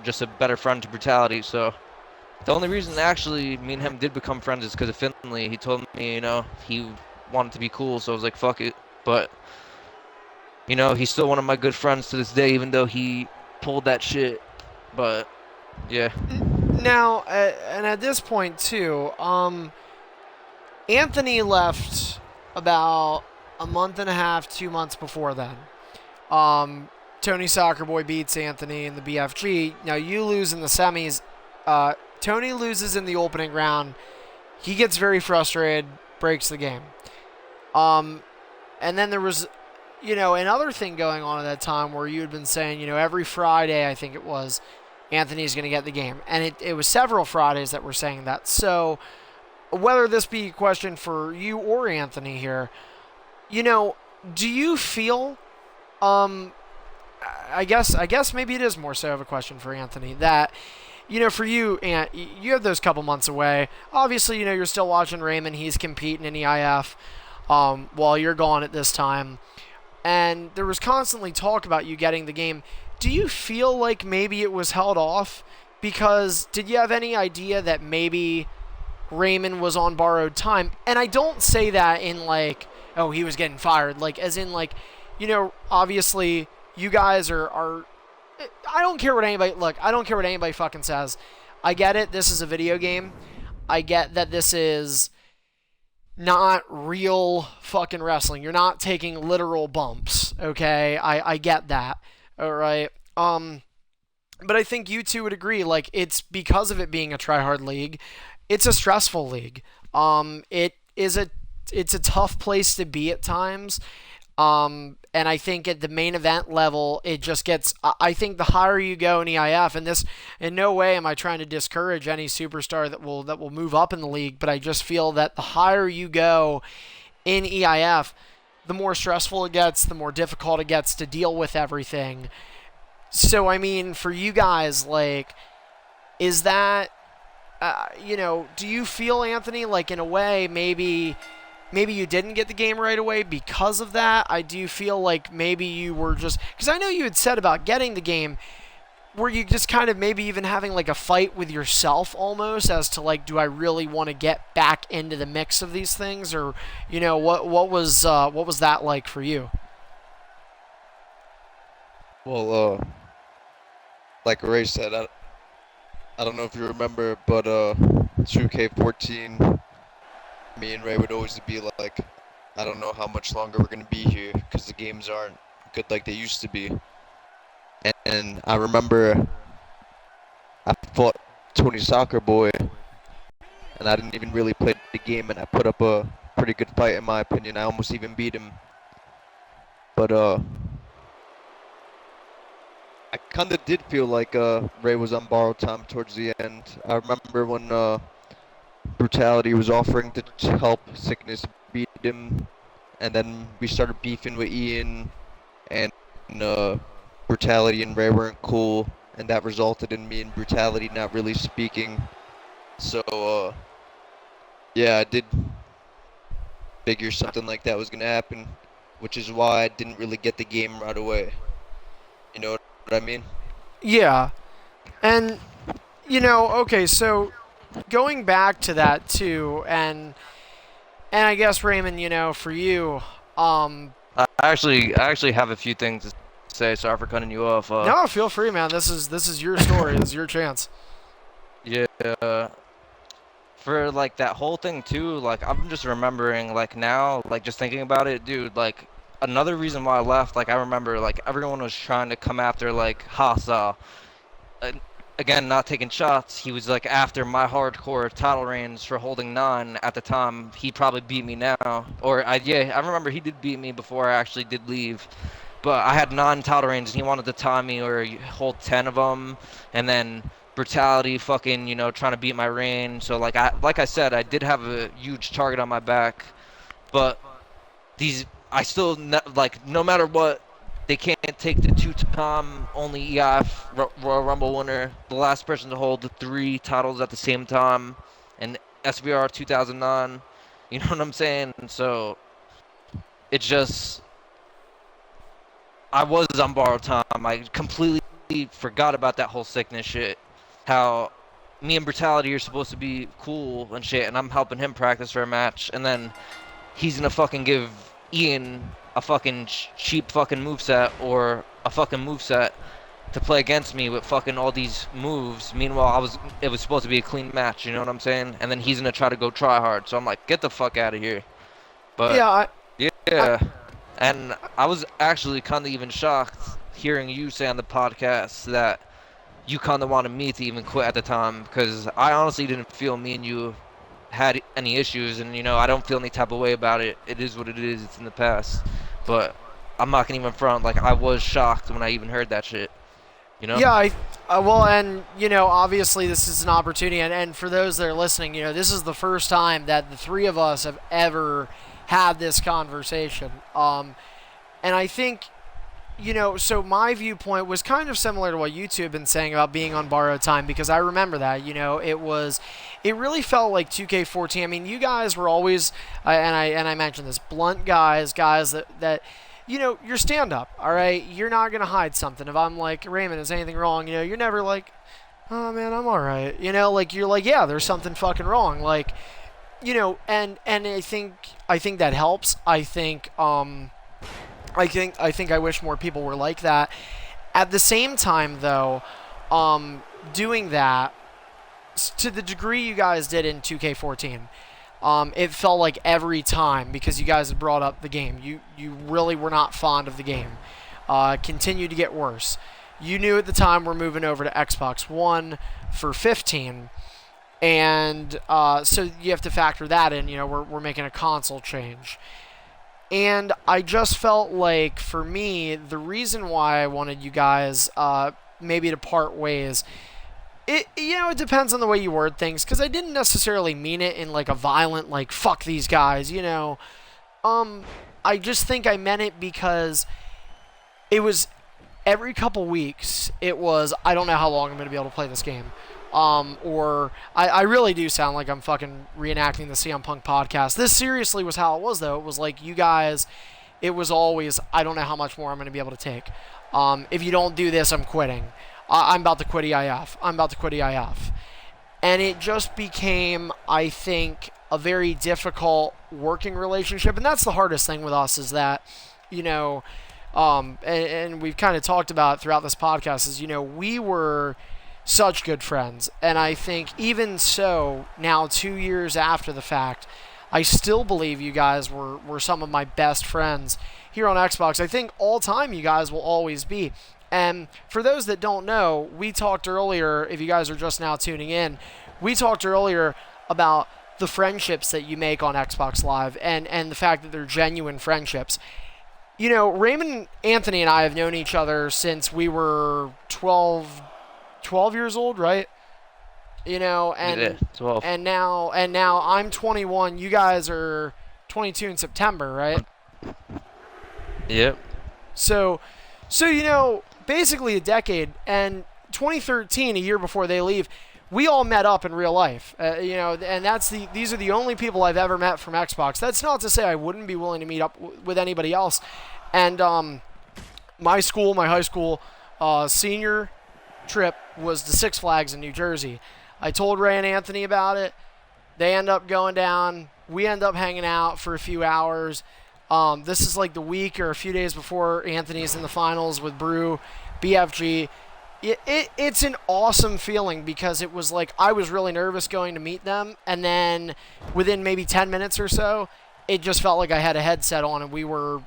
just a better friend to Brutality. So the only reason actually me and him did become friends is because of Finley. He told me, he wanted to be cool, so I was like, fuck it. But he's still one of my good friends to this day, even though he pulled that shit. But, yeah. Now, and at this point, too, Anthony left about a month and a half, 2 months before then. Tony Soccerboy beats Anthony in the BFG. Now, you lose in the semis. Tony loses in the opening round. He gets very frustrated, breaks the game. And then there was another thing going on at that time where you had been saying, every Friday, I think it was, Anthony's going to get the game. And it was several Fridays that were saying that. So whether this be a question for you or Anthony here, do you feel, I guess maybe it is more so of a question for Anthony, that, for you, Ant, you have those couple months away. Obviously, you're still watching Raymond. He's competing in EIF while you're gone at this time. And there was constantly talk about you getting the game. Do you feel like maybe it was held off? Because did you have any idea that maybe Raymond was on borrowed time? And I don't say that in like, oh, he was getting fired. Like, as in like, obviously you guys are I don't care what anybody, look, I don't care what anybody fucking says. I get it. This is a video game. I get that this is not real fucking wrestling. You're not taking literal bumps, okay? I get that. All right. But I think you two would agree, like, it's because of it being a try-hard league, it's a stressful league. It's a tough place to be at times. And I think at the main event level, it just gets, I think the higher you go in EIF, and this, in no way am I trying to discourage any superstar that will move up in the league, but I just feel that the higher you go in EIF, the more stressful it gets, the more difficult it gets to deal with everything. So, I mean, for you guys, like, is that, do you feel, Anthony, like in a way, maybe you didn't get the game right away because of that? I do feel like maybe you were just, because I know you had said about getting the game, were you just kind of maybe even having like a fight with yourself almost as to like, do I really want to get back into the mix of these things, or what was that like for you? Well, like Ray said, I don't know if you remember, but 2K14. Me and Ray would always be like, I don't know how much longer we're going to be here because the games aren't good like they used to be. And I remember I fought Tony Soccer Boy, and I didn't even really play the game, and I put up a pretty good fight in my opinion. I almost even beat him. But I kind of did feel like Ray was on borrowed time towards the end. I remember when Brutality was offering to help Sickness beat him, and then we started beefing with Ian, and Brutality and Ray weren't cool, and that resulted in me and Brutality not really speaking. So yeah, I did figure something like that was gonna happen, which is why I didn't really get the game right away. You know what I mean? Yeah. And okay, so going back to that too, and I guess Raymond, for you, I actually have a few things to say. Sorry for cutting you off. No, feel free, man. This is your story. This is your chance. Yeah. For like that whole thing too, like I'm just remembering like now, like just thinking about it, dude, like another reason why I left, like I remember like everyone was trying to come after like Hasa. Again, not taking shots. He was like after my hardcore title reigns for holding 9 at the time. He probably beat me now, or I remember he did beat me before I actually did leave. But I had 9 title reigns, and he wanted to tie me or hold 10 of them, and then Brutality fucking trying to beat my reign. So like I said, I did have a huge target on my back, but I still like no matter what. They can't take the 2-time only EIF Royal Rumble winner, the last person to hold the 3 titles at the same time, and SVR 2009. You know what I'm saying? So it's just, I was on borrowed time. I completely forgot about that whole Sickness shit. How me and Brutality are supposed to be cool and shit, and I'm helping him practice for a match, and then he's gonna fucking give Ian a fucking cheap fucking moveset or a fucking moveset to play against me with fucking all these moves. Meanwhile, it was supposed to be a clean match, you know what I'm saying? And then he's gonna try to go try hard. So I'm like, get the fuck out of here. But yeah, and I was actually kind of even shocked hearing you say on the podcast that you kind of wanted me to even quit at the time, because I honestly didn't feel me and you had any issues, and I don't feel any type of way about it. It is what it is. It's in the past. But I'm not gonna even front, like I was shocked when I even heard that shit. Yeah, well, and obviously this is an opportunity, and for those that are listening, this is the first time that the 3 of us have ever had this conversation. And I think so my viewpoint was kind of similar to what you two have been saying about being on borrowed time, because I remember that, it really felt like 2K14. I mean, you guys were always, and I mentioned this, blunt guys that you're stand up, all right? You're not going to hide something. If I'm like, Raymond, is anything wrong? You're never like, oh man, I'm all right. Like, you're like, yeah, there's something fucking wrong. Like, and I think that helps. I think I wish more people were like that. At the same time, though, doing that to the degree you guys did in 2K14, it felt like every time, because you guys had brought up the game, you really were not fond of the game. Continued to get worse. You knew at the time we're moving over to Xbox One for 15, and so you have to factor that in. We're making a console change. And I just felt like, for me, the reason why I wanted you guys maybe to part ways, it depends on the way you word things, because I didn't necessarily mean it in like a violent, like, fuck these guys, I just think I meant it because it was every couple weeks, it was, I don't know how long I'm going to be able to play this game. Or I really do sound like I'm fucking reenacting the CM Punk podcast. This seriously was how it was, though. It was like, you guys, it was always, I don't know how much more I'm going to be able to take. If you don't do this, I'm quitting. I'm about to quit EIF. And it just became, I think, a very difficult working relationship. And that's the hardest thing with us, is that, and we've kind of talked about throughout this podcast, is, we were such good friends. And I think even so, now 2 years after the fact, I still believe you guys were some of my best friends here on Xbox. I think all time you guys will always be. And for those that don't know, we talked earlier, if you guys are just now tuning in, we talked earlier about the friendships that you make on Xbox Live and the fact that they're genuine friendships. Raymond, Anthony, and I have known each other since we were 12 years old, right? And Yeah, 12. and now I'm 21. You guys are 22 in September, right? Yep. So basically a decade. And 2013, a year before they leave, we all met up in real life. And these are the only people I've ever met from Xbox. That's not to say I wouldn't be willing to meet up with anybody else. And my high school senior trip was to Six Flags in New Jersey. I told Ray and Anthony about it. They end up going down. We end up hanging out for a few hours. This is like the week or a few days before Anthony's in the finals with Brew, BFG. It's an awesome feeling, because it was like I was really nervous going to meet them, and then within maybe 10 minutes or so, it just felt like I had a headset on and we were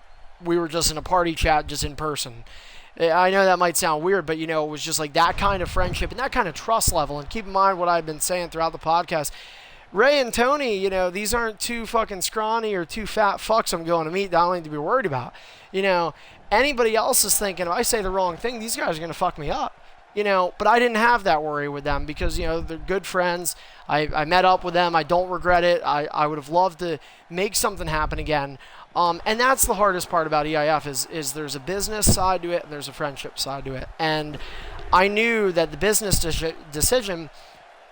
just in a party chat, just in person. I know that might sound weird, but, it was just like that kind of friendship and that kind of trust level. And keep in mind what I've been saying throughout the podcast. Ray and Tony, these aren't two fucking scrawny or two fat fucks I'm going to meet that I don't need to be worried about. Anybody else is thinking, if I say the wrong thing, these guys are going to fuck me up. But I didn't have that worry with them, because, they're good friends. I met up with them. I don't regret it. I would have loved to make something happen again. And that's the hardest part about EIF is there's a business side to it and there's a friendship side to it. And I knew that the business decision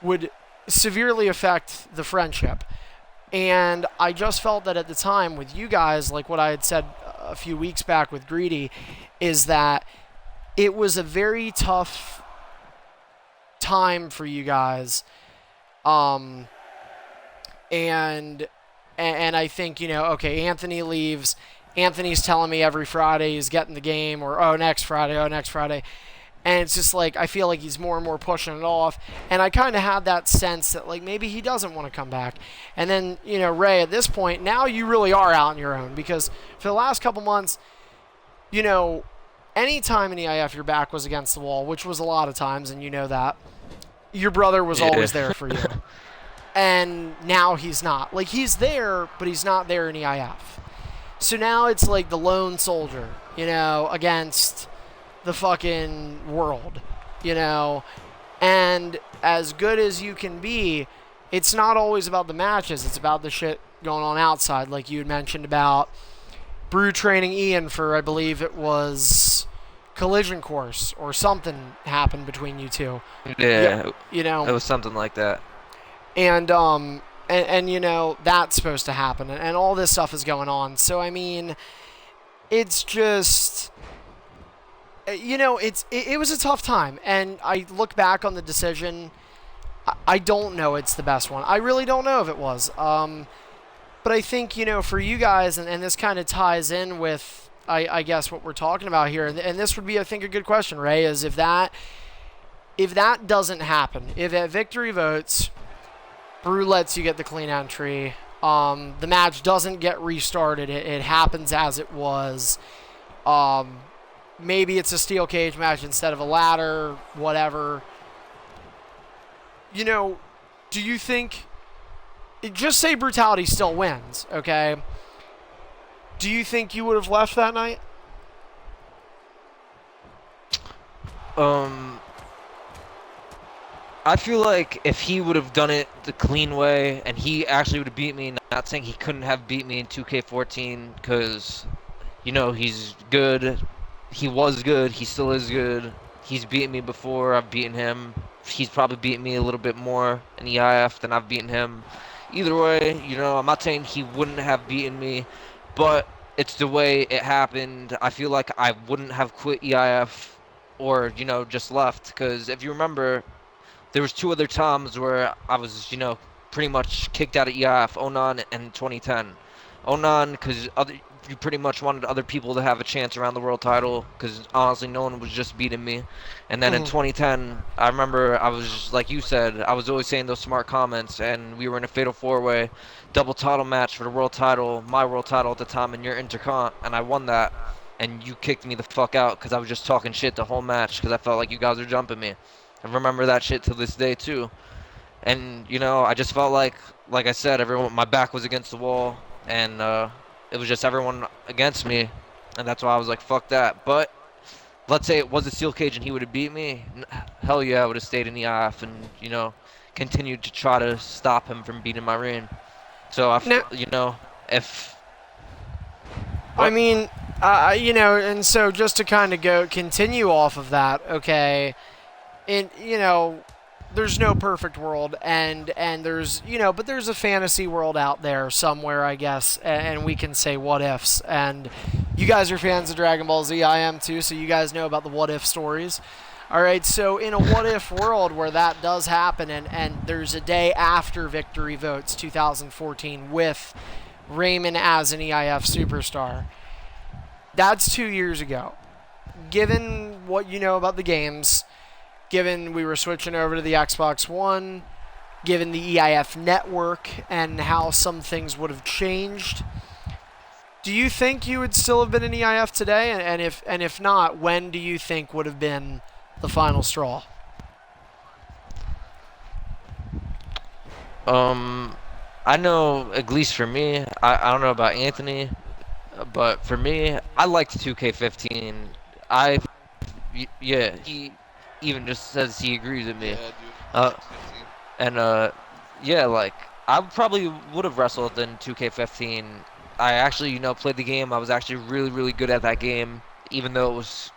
would severely affect the friendship. And I just felt that at the time with you guys, like what I had said a few weeks back with Greedy, is that it was a very tough time for you guys. And I think, okay, Anthony leaves. Anthony's telling me every Friday he's getting the game, or, next Friday. And it's just like, I feel like he's more and more pushing it off. And I kind of had that sense that, like, maybe he doesn't want to come back. And then, Ray, at this point, now you really are out on your own. Because for the last couple months, any time in EIF your back was against the wall, which was a lot of times, and you know that, your brother was always there for you. And now he's not. Like, he's there, but he's not there in EIF. So now it's like the lone soldier, against the fucking world, And as good as you can be, it's not always about the matches. It's about the shit going on outside, like you had mentioned about Brew training Ian for, I believe it was collision course or something happened between you two. Yeah, You know, it was something like that. and you know that's supposed to happen, and all this stuff is going on. So I mean, it's just, you know, it was a tough time, and I look back on the decision. I don't know it's the best one. I really don't know if it was. But I think, you know, for you guys, and this kind of ties in with, I guess, what we're talking about here, and this would be, I think, a good question, Ray, is if that doesn't happen, if at victory votes, Brew lets you get the clean entry, the match doesn't get restarted, it happens as it was, maybe it's a steel cage match instead of a ladder, whatever. You know, do you think, just say Brutality still wins, okay? Do you think you would have left that night? I feel like if he would have done it the clean way, and he actually would have beat me, not saying he couldn't have beat me in 2K14, because, you know, he's good. He was good. He still is good. He's beaten me before. I've beaten him. He's probably beaten me a little bit more in EIF than I've beaten him. Either way, you know, I'm not saying he wouldn't have beaten me, but it's the way it happened. I feel like I wouldn't have quit EIF or, you know, just left, because if you remember, there was 2 other times where I was, you know, pretty much kicked out of EIF, 09 and 2010. 09 because you pretty much wanted other people to have a chance around the world title, because honestly no one was just beating me. And then in 2010, I remember I was just, like you said, I was always saying those smart comments, and we were in a fatal 4-way double title match for the world title, my world title at the time, and your intercont, and I won that, and you kicked me the fuck out because I was just talking shit the whole match because I felt like you guys were jumping me. I remember that shit to this day too. And you know, I just felt like I said, everyone, my back was against the wall, and it was just everyone against me, and that's why I was like, fuck that. But let's say it was a steel cage and he would have beat me, hell yeah, I would have stayed in the EIF and, you know, continued to try to stop him from beating my reign. So you know, if I mean, you know, and so just to kind of continue off of that, okay, and you know, there's no perfect world, and there's, you know, but there's a fantasy world out there somewhere, I guess, and we can say what ifs. And you guys are fans of Dragon Ball Z, I am too, so you guys know about the what if stories. All right, so in a what if world where that does happen, and there's a day after victory votes 2014 with Raymond as an EIF superstar, that's 2 years ago. Given what you know about the games, given we were switching over to the Xbox One, given the EIF network and how some things would have changed, do you think you would still have been in EIF today? And if not, when do you think would have been the final straw? I know, at least for me, I don't know about Anthony, but for me, I liked 2K15. Yeah, he even just says he agrees with me. Yeah, dude. Yeah, like, I probably would have wrestled in 2K15. I actually, you know, played the game. I was actually really, really good at that game, even though it was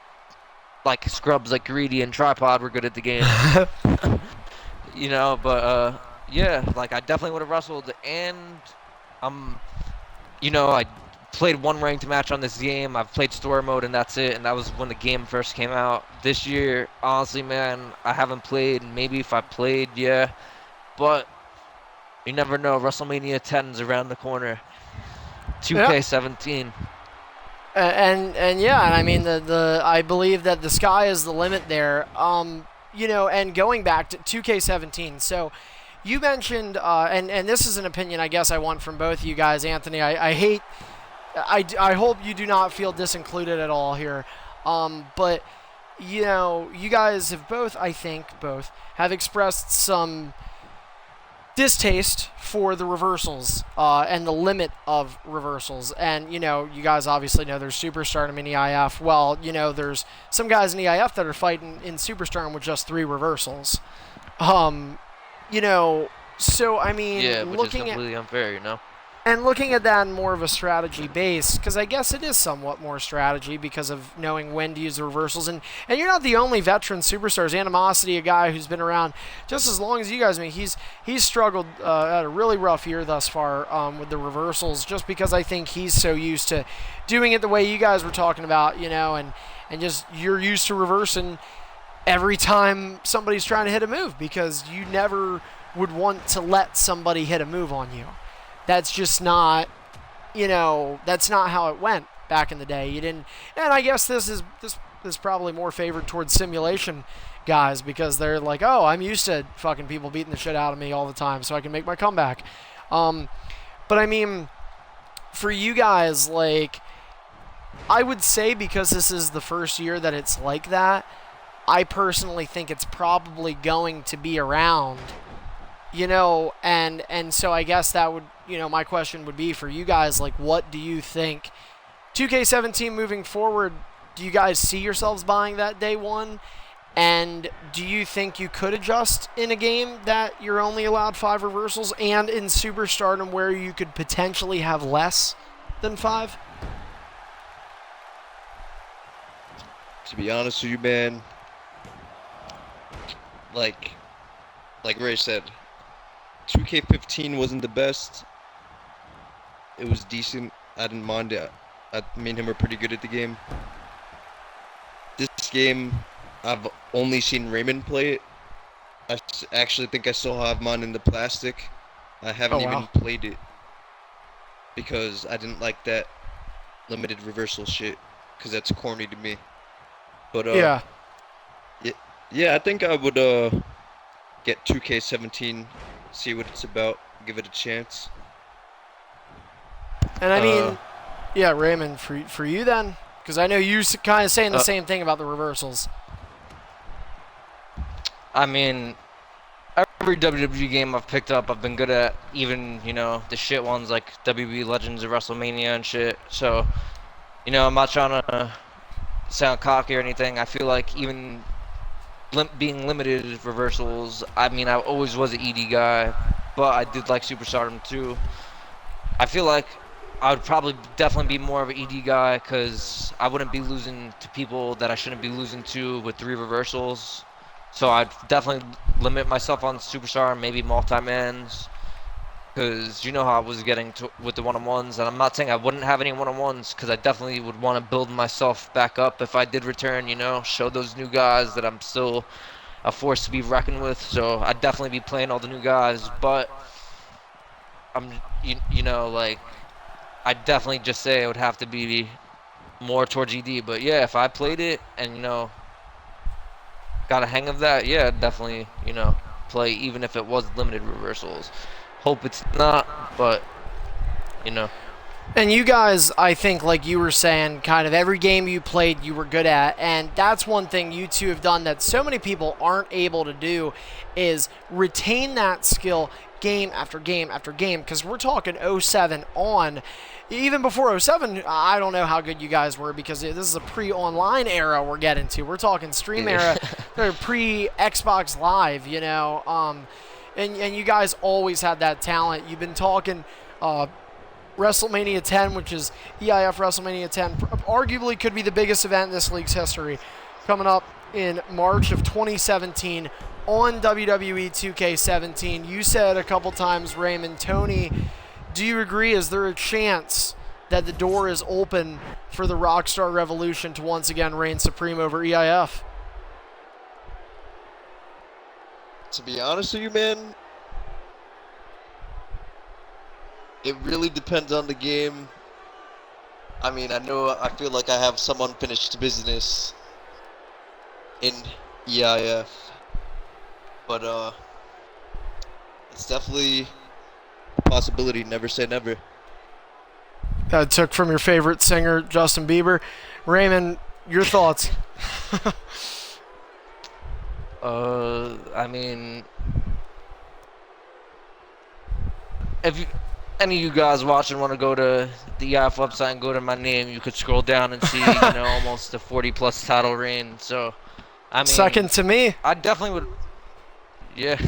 like scrubs like Greedy and Tripod were good at the game. You know, but yeah, like, I definitely would have wrestled, and you know, I played one ranked match on this game. I've played story mode, and that's it, and that was when the game first came out. This year, honestly, man, I haven't played. Maybe if I played, yeah, but you never know. WrestleMania 10's around the corner. 2K17. And yeah, and I mean the I believe that the sky is the limit there. You know, and going back to 2K17, so you mentioned, and this is an opinion I guess I want from both of you guys, Anthony. I hope you do not feel disincluded at all here. But, you know, you guys have both, I think, have expressed some distaste for the reversals and the limit of reversals. And, you know, you guys obviously know there's Superstardom in EIF. Well, you know, there's some guys in EIF that are fighting in Superstardom with just 3 reversals. You know, so, I mean, Yeah, which looking is completely unfair, you know? And looking at that in more of a strategy base, because I guess it is somewhat more strategy because of knowing when to use the reversals. And you're not the only veteran superstars. Animosity, a guy who's been around just as long as you guys. I mean, he's struggled at a really rough year thus far with the reversals, just because I think he's so used to doing it the way you guys were talking about, and just you're used to reversing every time somebody's trying to hit a move, because you never would want to let somebody hit a move on you. That's just not, that's not how it went back in the day. You didn't, and I guess this is probably more favored towards simulation guys, because they're like, oh, I'm used to fucking people beating the shit out of me all the time, so I can make my comeback. But I mean, for you guys, like, I would say because this is the first year that it's like that, I personally think it's probably going to be around. And so I guess that would, my question would be for you guys, like, what do you think 2K17 moving forward, do you guys see yourselves buying that day one? And do you think you could adjust in a game that you're only allowed 5 reversals, and in Superstardom where you could potentially have less than 5? To be honest with you, man, like Ray said, 2K15 wasn't the best. It was decent. I didn't mind it. Me and him are pretty good at the game. This game, I've only seen Raymond play it. I actually think I still have mine in the plastic. I haven't even played it because I didn't like that limited reversal shit, because that's corny to me. But yeah, I think I would get 2K17, see what it's about, give it a chance. And I mean, yeah, Raymond, for you then, because I know you kind of saying the same thing about the reversals. I mean, every WWE game I've picked up, I've been good at, even, the shit ones like WWE Legends of WrestleMania and shit. So, I'm not trying to sound cocky or anything. I feel like even being limited reversals, I mean, I always was an ED guy, but I did like Superstardom too. I feel like I would probably definitely be more of an ED guy, because I wouldn't be losing to people that I shouldn't be losing to with 3 reversals. So I'd definitely limit myself on Superstar, maybe multi-mans, because you know how I was getting with the one-on-ones. And I'm not saying I wouldn't have any one-on-ones, because I definitely would want to build myself back up if I did return, show those new guys that I'm still a force to be reckoned with. So I'd definitely be playing all the new guys, but I'm, like, I'd definitely just say it would have to be more towards ED. But yeah, if I played it and, got a hang of that, yeah, definitely, play, even if it was limited reversals. Hope it's not, but, And you guys, I think, like you were saying, kind of every game you played you were good at, and that's one thing you two have done that so many people aren't able to do, is retain that skill game after game after game, because we're talking 07 on. Even before 07, I don't know how good you guys were, because this is a pre-online era we're getting to. We're talking stream era, or pre-Xbox Live, and you guys always had that talent. You've been talking WrestleMania 10, which is EIF WrestleMania 10, arguably could be the biggest event in this league's history, coming up in March of 2017 on WWE 2K17. You said a couple times, Raymond, Tony, do you agree? Is there a chance that the door is open for the Rockstar Revolution to once again reign supreme over EIF? To be honest with you, man, it really depends on the game. I mean, I feel like I have some unfinished business in EIF, but it's definitely a possibility. Never say never. That took from your favorite singer, Justin Bieber. Raymond, your thoughts? I mean, if any of you guys watching want to go to the EIF website and go to my name, you could scroll down and see, almost a 40+ title reign. So, I mean, second to me. I definitely would. Yeah,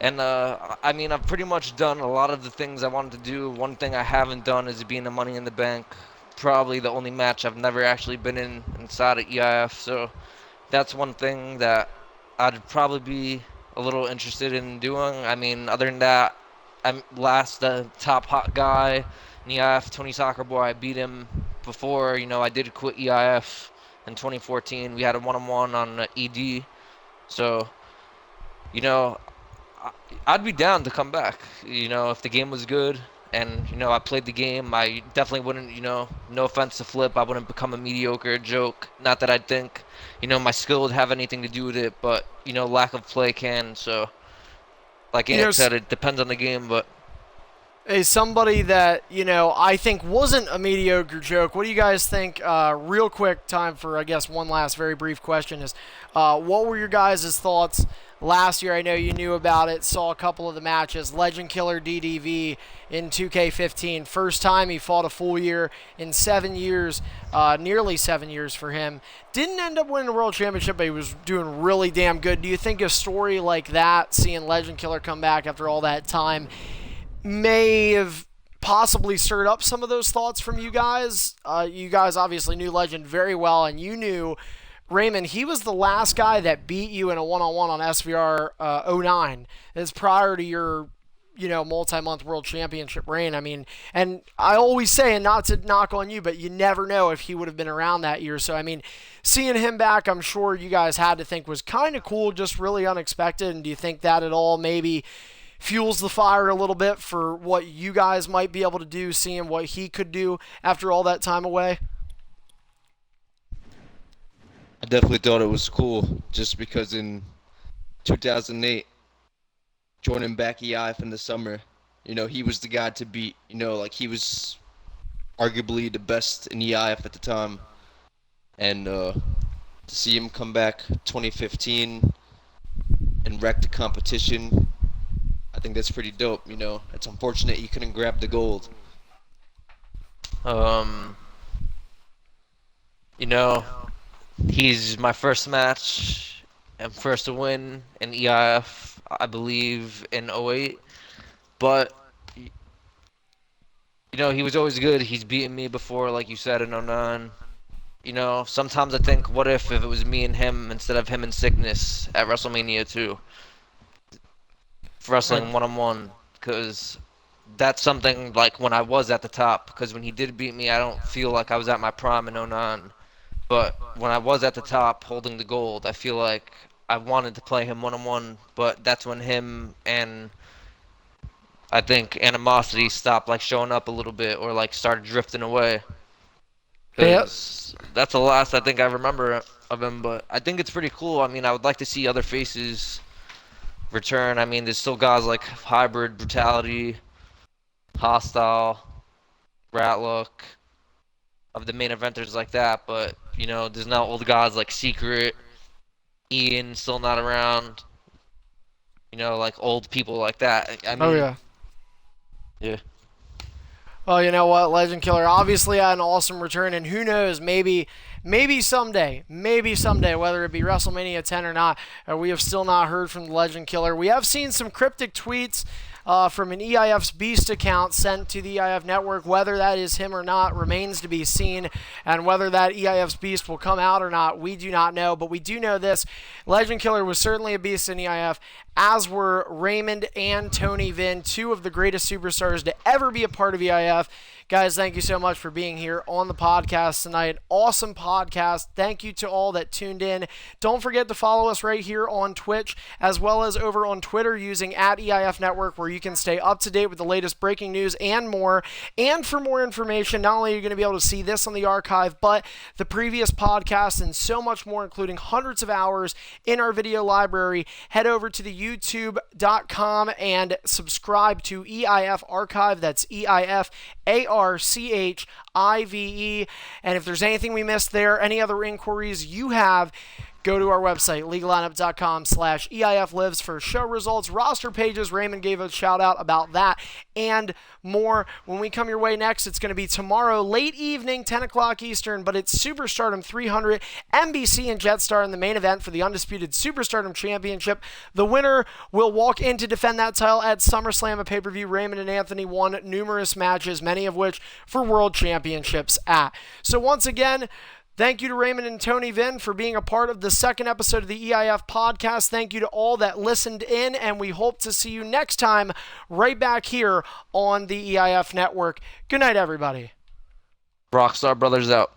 And I mean, I've pretty much done a lot of the things I wanted to do. One thing I haven't done is being a Money in the Bank. Probably the only match I've never actually been in inside of EIF. So that's one thing that I'd probably be a little interested in doing. I mean, other than that, I'm last top hot guy in EIF, Tony Soccer Boy. I beat him before. I did quit EIF in 2014. We had a one-on-one on ED. So, you know, I'd be down to come back. If the game was good and I played the game, I definitely wouldn't. No offense to Flip, I wouldn't become a mediocre joke. Not that I think my skill would have anything to do with it, but lack of play can. So, like Ant said, it depends on the game, but. Is somebody that, I think wasn't a mediocre joke. What do you guys think? Real quick, time for, I guess, one last very brief question is, what were your guys' thoughts last year? I know you knew about it, saw a couple of the matches. Legend Killer DDV in 2K15. First time he fought a full year in 7 years, nearly 7 years for him. Didn't end up winning the World Championship, but he was doing really damn good. Do you think a story like that, seeing Legend Killer come back after all that time, may have possibly stirred up some of those thoughts from you guys? You guys obviously knew Legend very well, and you knew Raymond. He was the last guy that beat you in a one-on-one on SVR 09. It's prior to your multi-month world championship reign. I mean, and I always say, and not to knock on you, but you never know if he would have been around that year. So, I mean, seeing him back, I'm sure you guys had to think was kind of cool, just really unexpected. And do you think that at all maybe fuels the fire a little bit for what you guys might be able to do, seeing what he could do after all that time away? I definitely thought it was cool, just because in 2008, joining back EIF in the summer, he was the guy to beat. He was arguably the best in EIF at the time, and to see him come back 2015 and wreck the competition, I think that's pretty dope. It's unfortunate he couldn't grab the gold. He's my first match and first win in EIF, I believe, in 08. But, he was always good. He's beaten me before, like you said, in 09. Sometimes I think, what if it was me and him instead of him and Sickness at WrestleMania 2? Wrestling one-on-one, because that's something like when I was at the top, because when he did beat me, I don't feel like I was at my prime in 09. But when I was at the top holding the gold, I feel like I wanted to play him one-on-one, but that's when him and I think animosity stopped showing up a little bit, or started drifting away. That's the last I think I remember of him, but I think it's pretty cool. I mean, I would like to see other faces return. I mean, there's still guys like Hybrid, Brutality, Hostile, Ratlook, of the main eventers like that, but there's now old guys like Secret, Ian still not around, old people like that. I mean, yeah. Well, you know what, Legend Killer obviously had an awesome return, and who knows, maybe someday, whether it be WrestleMania 10 or not, we have still not heard from the Legend Killer. We have seen some cryptic tweets from an EIF's Beast account sent to the EIF network. Whether that is him or not remains to be seen, and whether that EIF's Beast will come out or not, we do not know. But we do know this: Legend Killer was certainly a beast in EIF, as were Raymond and Tony Vinn, two of the greatest superstars to ever be a part of EIF. Guys, thank you so much for being here on the podcast tonight. Awesome podcast. Thank you to all that tuned in. Don't forget to follow us right here on Twitch, as well as over on Twitter using @EIF Network, where you can stay up to date with the latest breaking news and more. And for more information, not only are you going to be able to see this on the archive, but the previous podcast and so much more, including hundreds of hours in our video library, head over to the youtube.com and subscribe to EIF Archive. That's EIF ARCHIVE. And if there's anything we missed there, any other inquiries you have, go to our website, leaguelineup.com/EIF lives for show results, roster pages. Raymond gave a shout out about that and more. When we come your way next, it's going to be tomorrow, late evening, 10 o'clock Eastern, but it's Superstardom 300, NBC and Jetstar in the main event for the undisputed Superstardom Championship. The winner will walk in to defend that title at SummerSlam, a pay-per-view Raymond and Anthony won numerous matches, many of which for world championships at. So once again, thank you to Raymond and Tony Vinn for being a part of the second episode of the EIF podcast. Thank you to all that listened in, and we hope to see you next time right back here on the EIF network. Good night, everybody. Rockstar Brothers out.